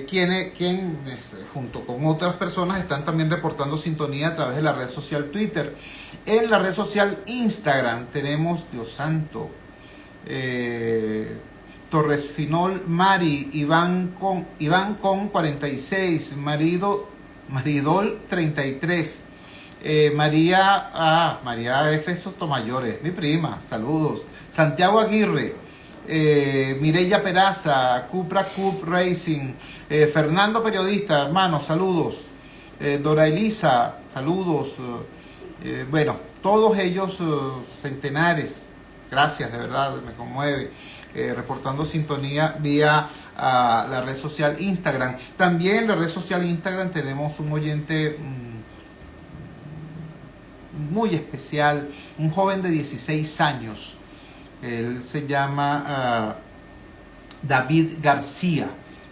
quien junto con otras personas están también reportando sintonía a través de la red social Twitter. En la red social Instagram tenemos, Dios santo, Torres Finol Mari, Iván con 46, Maridol 33, María F. Sotomayores, mi prima, saludos. Santiago Aguirre, Mireya Peraza, Cupra Cup Racing, Fernando Periodista, hermanos, saludos. Dora Elisa, saludos. Bueno, todos ellos centenares, gracias, de verdad, me conmueve. Reportando sintonía vía la red social Instagram. También en la red social Instagram tenemos un oyente muy especial, un joven de 16 años. Él se llama David García.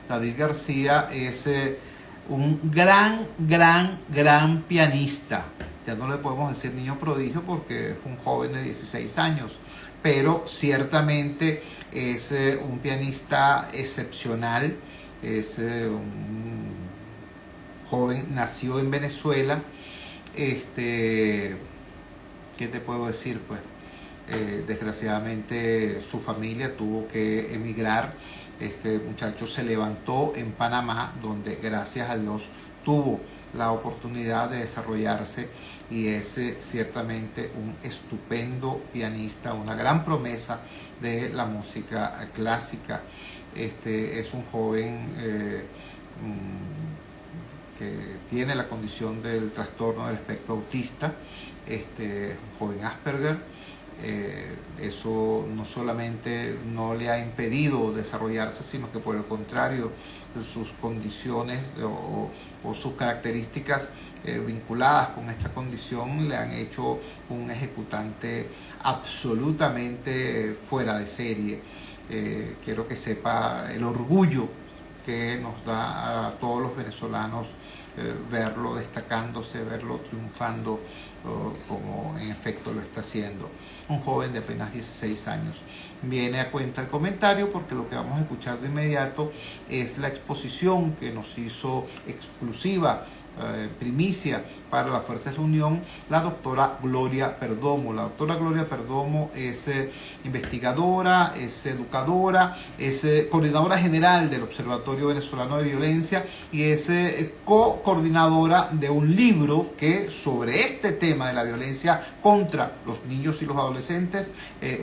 David García es un gran pianista. Ya no le podemos decir niño prodigio porque es un joven de 16 años. Pero ciertamente es un pianista excepcional, es un joven, nació en Venezuela. ¿Qué te puedo decir? Pues desgraciadamente su familia tuvo que emigrar. Este muchacho se levantó en Panamá, donde gracias a Dios tuvo la oportunidad de desarrollarse, y es ciertamente un estupendo pianista, una gran promesa de la música clásica. Es un joven que tiene la condición del trastorno del espectro autista, un joven Asperger. Eso no solamente no le ha impedido desarrollarse, sino que por el contrario, sus condiciones o sus características vinculadas con esta condición le han hecho un ejecutante absolutamente fuera de serie. Quiero que sepa el orgullo que nos da a todos los venezolanos verlo destacándose, verlo triunfando como en efecto lo está haciendo. Un joven de apenas 16 años. Viene a cuenta el comentario porque lo que vamos a escuchar de inmediato es la exposición que nos hizo exclusiva, primicia para la Fuerza de la Unión, la doctora Gloria Perdomo. La doctora Gloria Perdomo es investigadora, es educadora, es coordinadora general del Observatorio Venezolano de Violencia y es co-coordinadora de un libro que sobre este tema de la violencia contra los niños y los adolescentes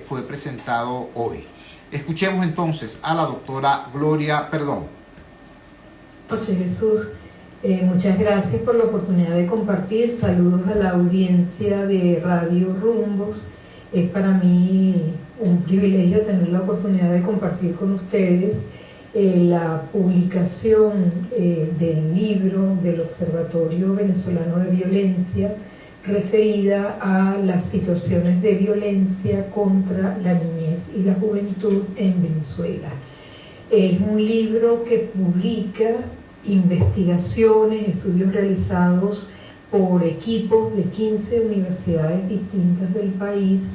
fue presentado hoy. Escuchemos entonces a la doctora Gloria Perdomo. José Jesús. Muchas gracias por la oportunidad de compartir. Saludos a la audiencia de Radio Rumbos. Es para mí un privilegio tener la oportunidad de compartir con ustedes la publicación del libro del Observatorio Venezolano de Violencia referida a las situaciones de violencia contra la niñez y la juventud en Venezuela. Es un libro que publica investigaciones, estudios realizados por equipos de 15 universidades distintas del país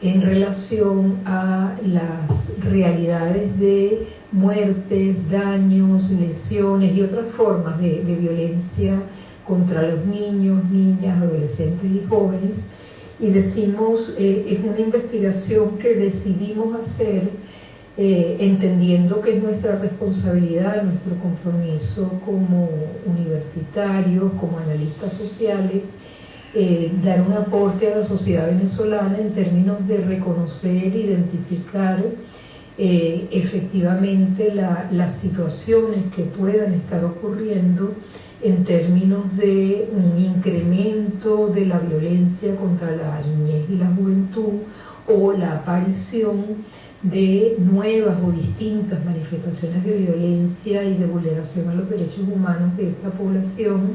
en relación a las realidades de muertes, daños, lesiones y otras formas de violencia contra los niños, niñas, adolescentes y jóvenes. Y decimos, es una investigación que decidimos hacer entendiendo que es nuestra responsabilidad, nuestro compromiso como universitarios, como analistas sociales, dar un aporte a la sociedad venezolana en términos de reconocer, identificar efectivamente las situaciones que puedan estar ocurriendo en términos de un incremento de la violencia contra la niñez y la juventud o la aparición de nuevas o distintas manifestaciones de violencia y de vulneración a los derechos humanos de esta población,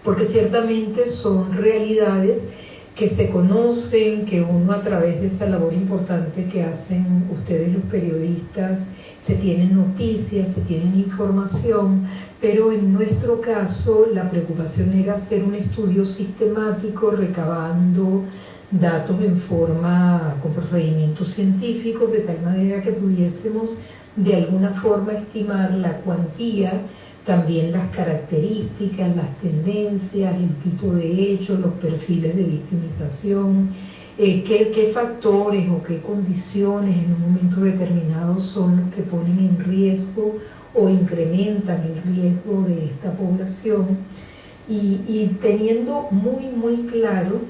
porque ciertamente son realidades que se conocen, que uno a través de esa labor importante que hacen ustedes los periodistas, se tienen noticias, se tienen información, pero en nuestro caso la preocupación era hacer un estudio sistemático recabando datos en forma con procedimientos científicos, de tal manera que pudiésemos de alguna forma estimar la cuantía, también las características, las tendencias, el tipo de hechos, los perfiles de victimización, qué factores o qué condiciones en un momento determinado son los que ponen en riesgo o incrementan el riesgo de esta población, y teniendo muy claro,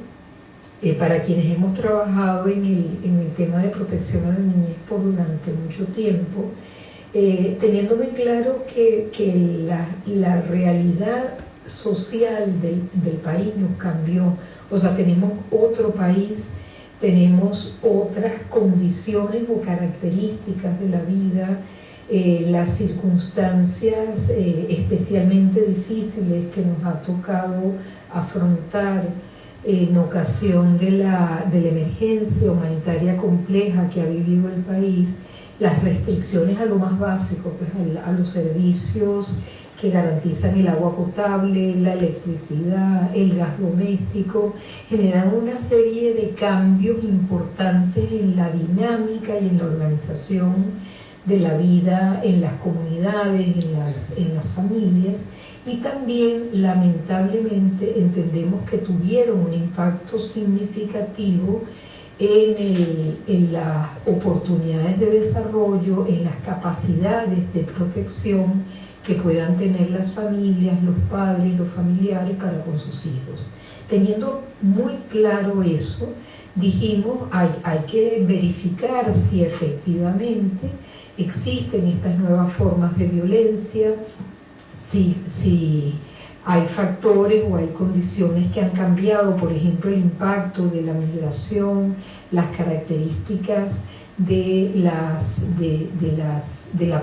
para quienes hemos trabajado en el tema de protección a la niñez por durante mucho tiempo, teniendo muy claro que la realidad social del país nos cambió. O sea, tenemos otro país, tenemos otras condiciones o características de la vida, las circunstancias especialmente difíciles que nos ha tocado afrontar en ocasión de la emergencia humanitaria compleja que ha vivido el país, las restricciones a lo más básico, pues a los servicios que garantizan el agua potable, la electricidad, el gas doméstico, generan una serie de cambios importantes en la dinámica y en la organización de la vida en las comunidades, en las familias, y también lamentablemente entendemos que tuvieron un impacto significativo en las oportunidades de desarrollo, en las capacidades de protección que puedan tener las familias, los padres, los familiares para con sus hijos. Teniendo muy claro eso, dijimos hay que verificar si efectivamente existen estas nuevas formas de violencia, si hay factores o hay condiciones que han cambiado, por ejemplo, el impacto de la migración, las características de la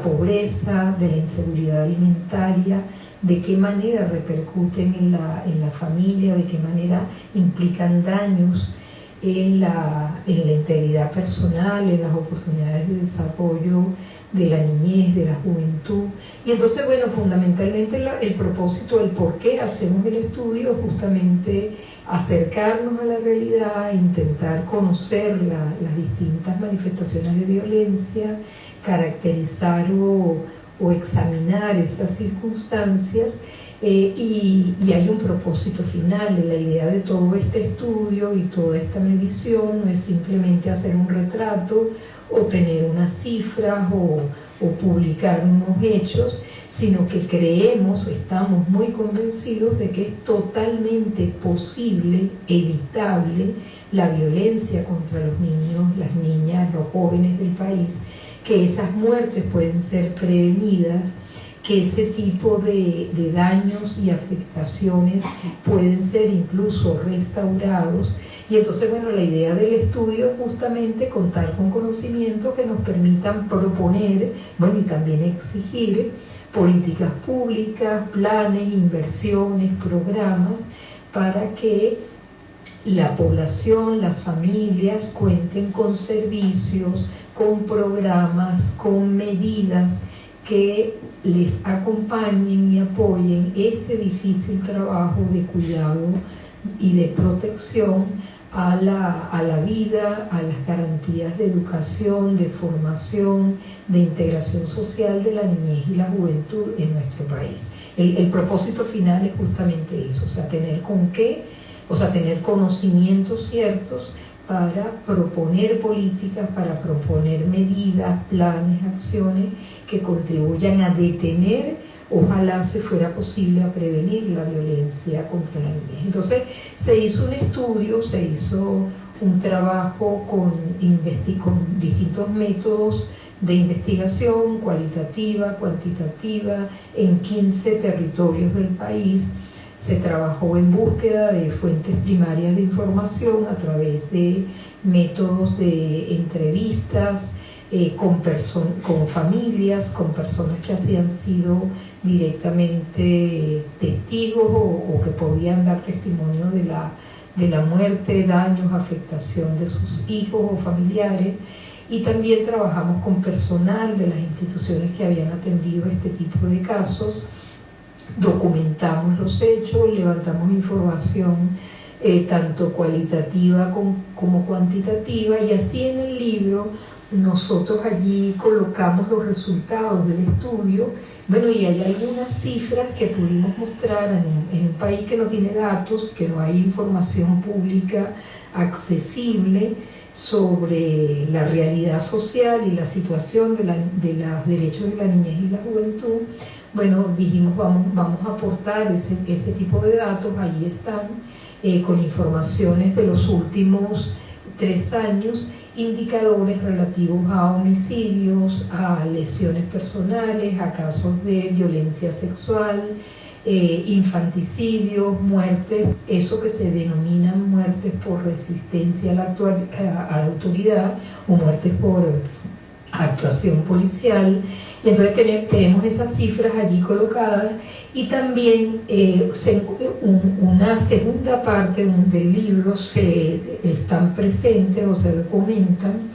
pobreza, de la inseguridad alimentaria, de qué manera repercuten en la familia, de qué manera implican daños en la integridad personal, en las oportunidades de desarrollo de la niñez, de la juventud. Y entonces, bueno, fundamentalmente el propósito, el por qué hacemos el estudio es justamente acercarnos a la realidad, intentar conocer las distintas manifestaciones de violencia, caracterizar o examinar esas circunstancias, y hay un propósito final. La idea de todo este estudio y toda esta medición no es simplemente hacer un retrato o tener unas cifras o publicar unos hechos, sino que creemos, estamos muy convencidos de que es totalmente posible, evitable, la violencia contra los niños, las niñas, los jóvenes del país, que esas muertes pueden ser prevenidas, que ese tipo de daños y afectaciones pueden ser incluso restaurados. Y entonces, bueno, la idea del estudio es justamente contar con conocimientos que nos permitan proponer, bueno, y también exigir políticas públicas, planes, inversiones, programas, para que la población, las familias cuenten con servicios, con programas, con medidas que les acompañen y apoyen ese difícil trabajo de cuidado y de protección a la vida, a las garantías de educación, de formación, de integración social de la niñez y la juventud en nuestro país. El propósito final es justamente eso, o sea, tener conocimientos ciertos para proponer políticas, para proponer medidas, planes, acciones que contribuyan a detener, ojalá se fuera posible, a prevenir la violencia contra la niñez. Entonces se hizo un estudio, se hizo un trabajo con distintos métodos de investigación cualitativa, cuantitativa, en 15 territorios del país, se trabajó en búsqueda de fuentes primarias de información a través de métodos de entrevistas con familias, con personas que habían sido directamente testigos o que podían dar testimonio de la muerte, daños, afectación de sus hijos o familiares. Y también trabajamos con personal de las instituciones que habían atendido este tipo de casos, documentamos los hechos, levantamos información tanto cualitativa como cuantitativa, y así en el libro nosotros allí colocamos los resultados del estudio. Bueno, y hay algunas cifras que pudimos mostrar en un país que no tiene datos, que no hay información pública accesible sobre la realidad social y la situación de los derechos de la niñez y la juventud. Bueno, dijimos vamos a aportar ese tipo de datos. Ahí están, con informaciones de los últimos 3 años, indicadores relativos a homicidios, a lesiones personales, a casos de violencia sexual, infanticidios, muertes, eso que se denominan muertes por resistencia a la autoridad o muertes por actuación policial. Y entonces tenemos esas cifras allí colocadas, y también una segunda parte del libro están presentes o se documentan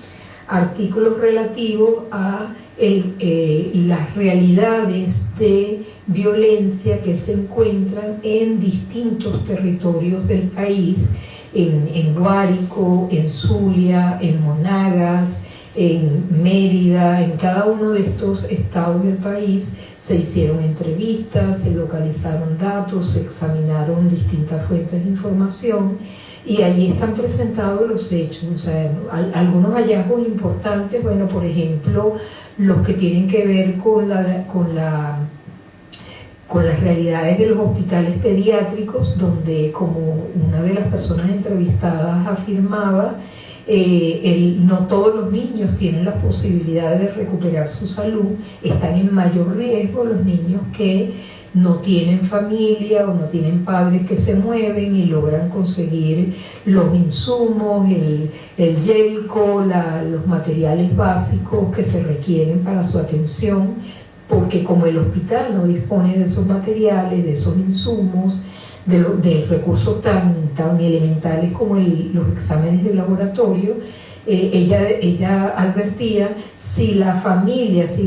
artículos relativos a las realidades de violencia que se encuentran en distintos territorios del país, en Guárico, en Zulia, en Monagas, en Mérida. En cada uno de estos estados del país se hicieron entrevistas, se localizaron datos, se examinaron distintas fuentes de información, y allí están presentados los hechos. O sea, algunos hallazgos importantes, bueno, por ejemplo, los que tienen que ver con las realidades de los hospitales pediátricos, donde, como una de las personas entrevistadas afirmaba, no todos los niños tienen la posibilidad de recuperar su salud. Están en mayor riesgo los niños que no tienen familia o no tienen padres que se mueven y logran conseguir los insumos, el yelco, los materiales básicos que se requieren para su atención, porque como el hospital no dispone de esos materiales, de esos insumos, de recursos tan elementales como los exámenes de laboratorio, ella advertía, si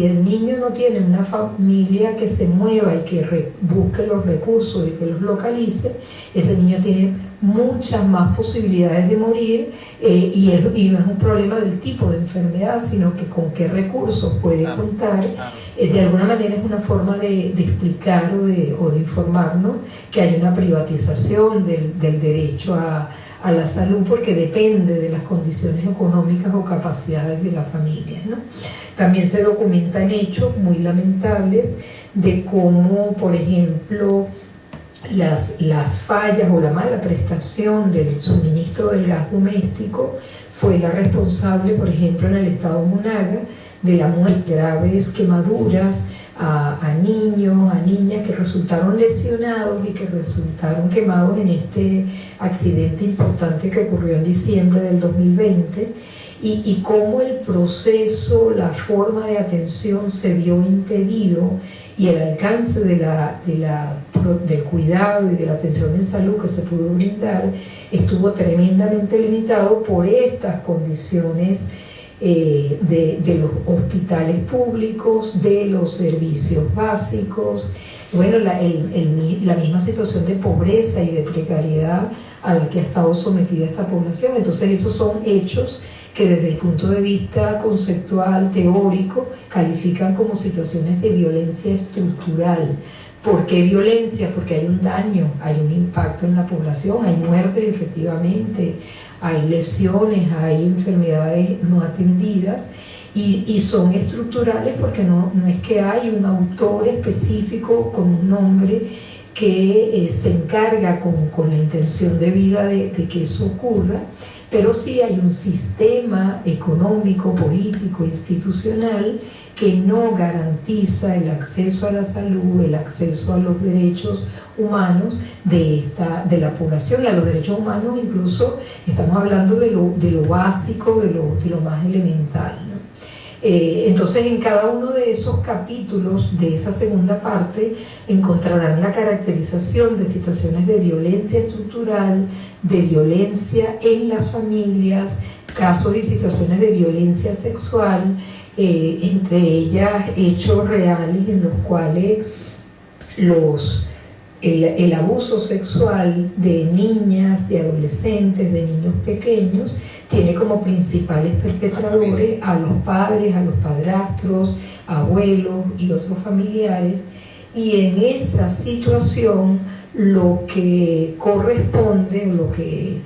el niño no tiene una familia que se mueva y que busque los recursos y que los localice, ese niño tiene muchas más posibilidades de morir, y no es un problema del tipo de enfermedad, sino que con qué recursos puede contar. De alguna manera es una forma de explicar o de informarnos que hay una privatización del derecho a la salud, porque depende de las condiciones económicas o capacidades de la familia, ¿no? También se documentan hechos muy lamentables de cómo, por ejemplo, las fallas o la mala prestación del suministro del gas doméstico fue la responsable, por ejemplo, en el estado de Monaga, de la muerte, graves quemaduras a niños, a niñas que resultaron lesionados y que resultaron quemados en este accidente importante que ocurrió en diciembre del 2020, y cómo el proceso, la forma de atención se vio impedido, y el alcance del cuidado y de la atención en salud que se pudo brindar estuvo tremendamente limitado por estas condiciones de los hospitales públicos, de los servicios básicos, bueno, la misma situación de pobreza y de precariedad a la que ha estado sometida esta población. Entonces esos son hechos que desde el punto de vista conceptual, teórico, califican como situaciones de violencia estructural. ¿Por qué violencia? Porque hay un daño, hay un impacto en la población, hay muertes efectivamente, hay lesiones, hay enfermedades no atendidas, y son estructurales porque no es que hay un autor específico con un nombre que se encarga con la intención de vida de que eso ocurra, pero sí hay un sistema económico, político, institucional que no garantiza el acceso a la salud, el acceso a los derechos humanos de la población, y a los derechos humanos incluso estamos hablando de lo básico, de lo más elemental, ¿no? Entonces, en cada uno de esos capítulos de esa segunda parte encontrarán la caracterización de situaciones de violencia estructural, de violencia en las familias, casos y situaciones de violencia sexual, entre ellas hechos reales en los cuales el abuso sexual de niñas, de adolescentes, de niños pequeños, tiene como principales perpetradores a los padres, a los padrastros, abuelos y otros familiares, y en esa situación lo que corresponde, lo que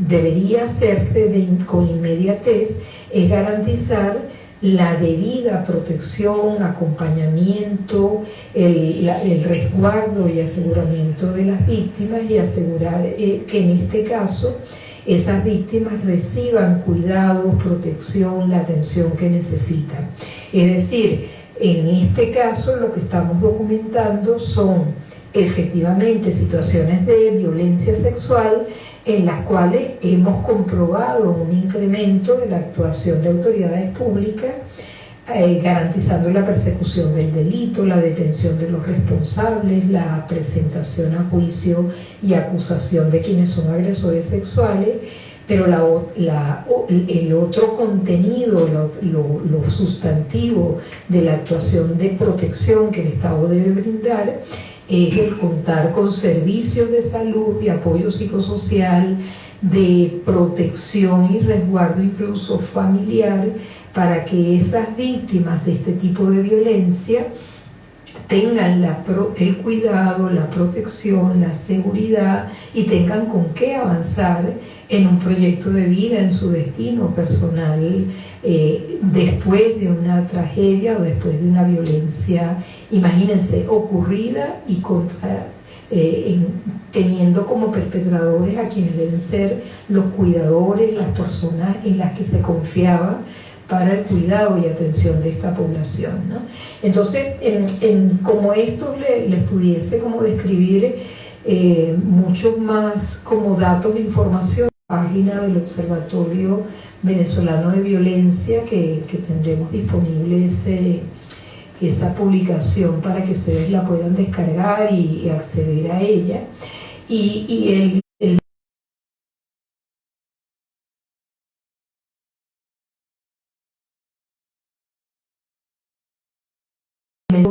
debería hacerse con inmediatez es garantizar la debida protección, acompañamiento, el resguardo y aseguramiento de las víctimas, y asegurar que en este caso esas víctimas reciban cuidados, protección, la atención que necesitan. Es decir, en este caso lo que estamos documentando son efectivamente situaciones de violencia sexual en las cuales hemos comprobado un incremento de la actuación de autoridades públicas, garantizando la persecución del delito, la detención de los responsables, la presentación a juicio y acusación de quienes son agresores sexuales, pero el otro contenido, lo sustantivo de la actuación de protección que el Estado debe brindar es el contar con servicios de salud, de apoyo psicosocial, de protección y resguardo incluso familiar, para que esas víctimas de este tipo de violencia tengan el cuidado, la protección, la seguridad, y tengan con qué avanzar en un proyecto de vida, en su destino personal, después de una tragedia o después de una violencia, imagínense, ocurrida y teniendo como perpetradores a quienes deben ser los cuidadores, las personas en las que se confiaba para el cuidado y atención de esta población, ¿no? Entonces, como esto les pudiese como describir muchos más como datos de información, página del Observatorio Venezolano de Violencia, que tendremos disponible esa publicación para que ustedes la puedan descargar y acceder a ella. Y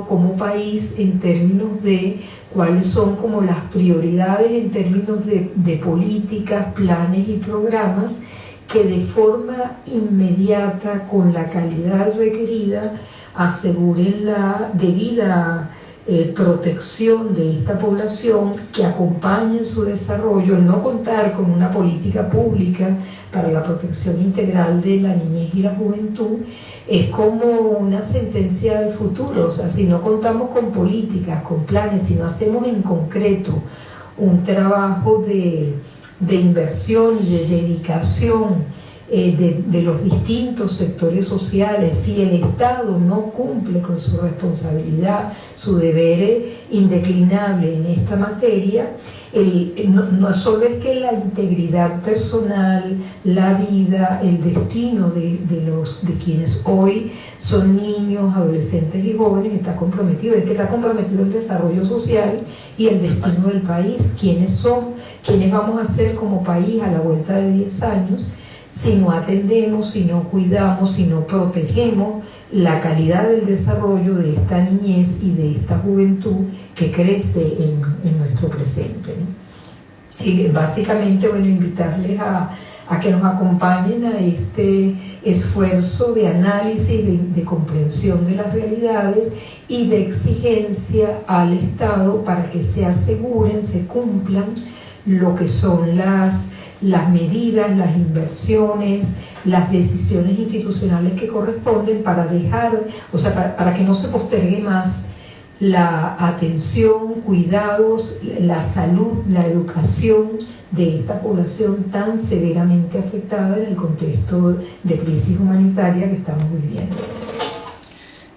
como país en términos de cuáles son como las prioridades en términos de políticas, planes y programas que de forma inmediata, con la calidad requerida, aseguren la debida protección de esta población, que acompañen su desarrollo. El no contar con una política pública para la protección integral de la niñez y la juventud es como una sentencia al futuro. O sea, si no contamos con políticas, con planes, si no hacemos en concreto un trabajo de inversión y de dedicación de los distintos sectores sociales, si el Estado no cumple con su responsabilidad, su deber indeclinable en esta materia, no solo es que la integridad personal, la vida, el destino de quienes hoy son niños, adolescentes y jóvenes está comprometido, es que está comprometido el desarrollo social y el destino del país. ¿Quiénes son? ¿Quiénes vamos a ser como país a la vuelta de 10 años? Si no atendemos, si no cuidamos, si no protegemos la calidad del desarrollo de esta niñez y de esta juventud que crece en nuestro presente, ¿no? Y básicamente, bueno, invitarles a que nos acompañen a este esfuerzo de análisis, de comprensión de las realidades y de exigencia al Estado para que se aseguren, se cumplan lo que son las medidas, las inversiones, las decisiones institucionales que corresponden para dejar, o sea, para que no se postergue más la atención, cuidados, la salud, la educación de esta población tan severamente afectada en el contexto de crisis humanitaria que estamos viviendo.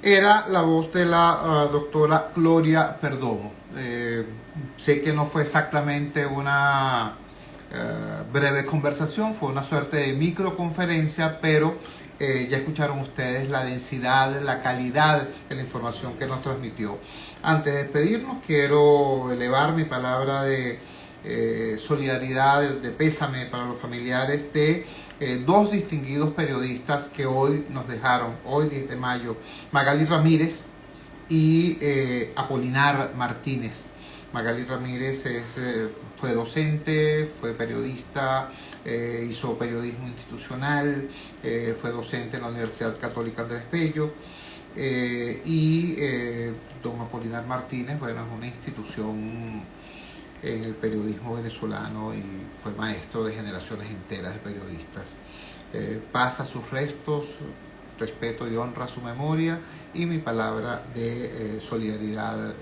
Era la voz de la doctora Gloria Perdomo. Sé que no fue exactamente una breve conversación, fue una suerte de microconferencia, pero ya escucharon ustedes la densidad, la calidad de la información que nos transmitió. Antes de despedirnos, quiero elevar mi palabra de solidaridad, de pésame para los familiares de dos distinguidos periodistas que hoy nos dejaron, hoy 10 de mayo, Magali Ramírez y Apolinar Martínez. Magali Ramírez fue docente, fue periodista, hizo periodismo institucional, fue docente en la Universidad Católica Andrés Bello, y don Apolinar Martínez, bueno, es una institución en el periodismo venezolano y fue maestro de generaciones enteras de periodistas. Pasa sus restos, respeto y honra a su memoria, y mi palabra de solidaridad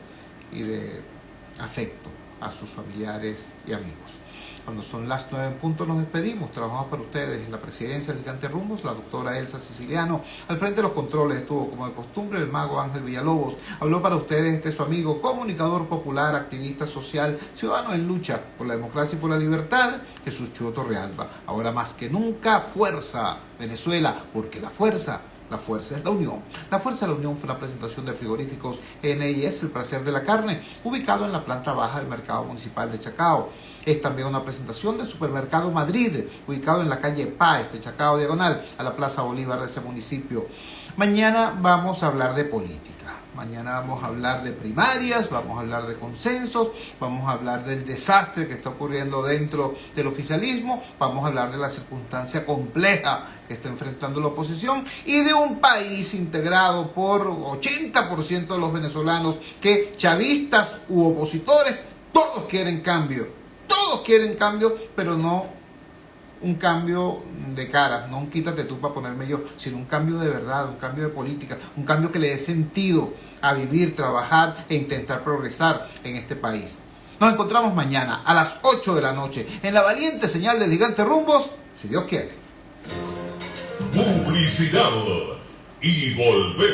y de afecto a sus familiares y amigos. Cuando son las 9 en punto nos despedimos. Trabajamos para ustedes en la presidencia del Gigante Rumbos, la doctora Elsa Siciliano. Al frente de los controles estuvo, como de costumbre, el mago Ángel Villalobos. Habló para ustedes su amigo, comunicador popular, activista social, ciudadano en lucha por la democracia y por la libertad, Jesús Chúo Torrealba. Ahora más que nunca, fuerza, Venezuela, porque la fuerza es la unión. La fuerza de la unión fue una presentación de frigoríficos NIS, el placer de la carne, ubicado en la planta baja del mercado municipal de Chacao. Es también una presentación del supermercado Madrid, ubicado en la calle Páez de Chacao, diagonal a la Plaza Bolívar de ese municipio. Mañana vamos a hablar de política. Mañana vamos a hablar de primarias, vamos a hablar de consensos, vamos a hablar del desastre que está ocurriendo dentro del oficialismo, vamos a hablar de la circunstancia compleja que está enfrentando la oposición y de un país integrado por 80% de los venezolanos que, chavistas u opositores, todos quieren cambio, pero no un cambio de cara, no un quítate tú para ponerme yo, sino un cambio de verdad, un cambio de política, un cambio que le dé sentido a vivir, trabajar e intentar progresar en este país. Nos encontramos mañana a las 8 de la noche en la valiente señal del Gigante Rumbos, si Dios quiere. Publicidad y volvemos.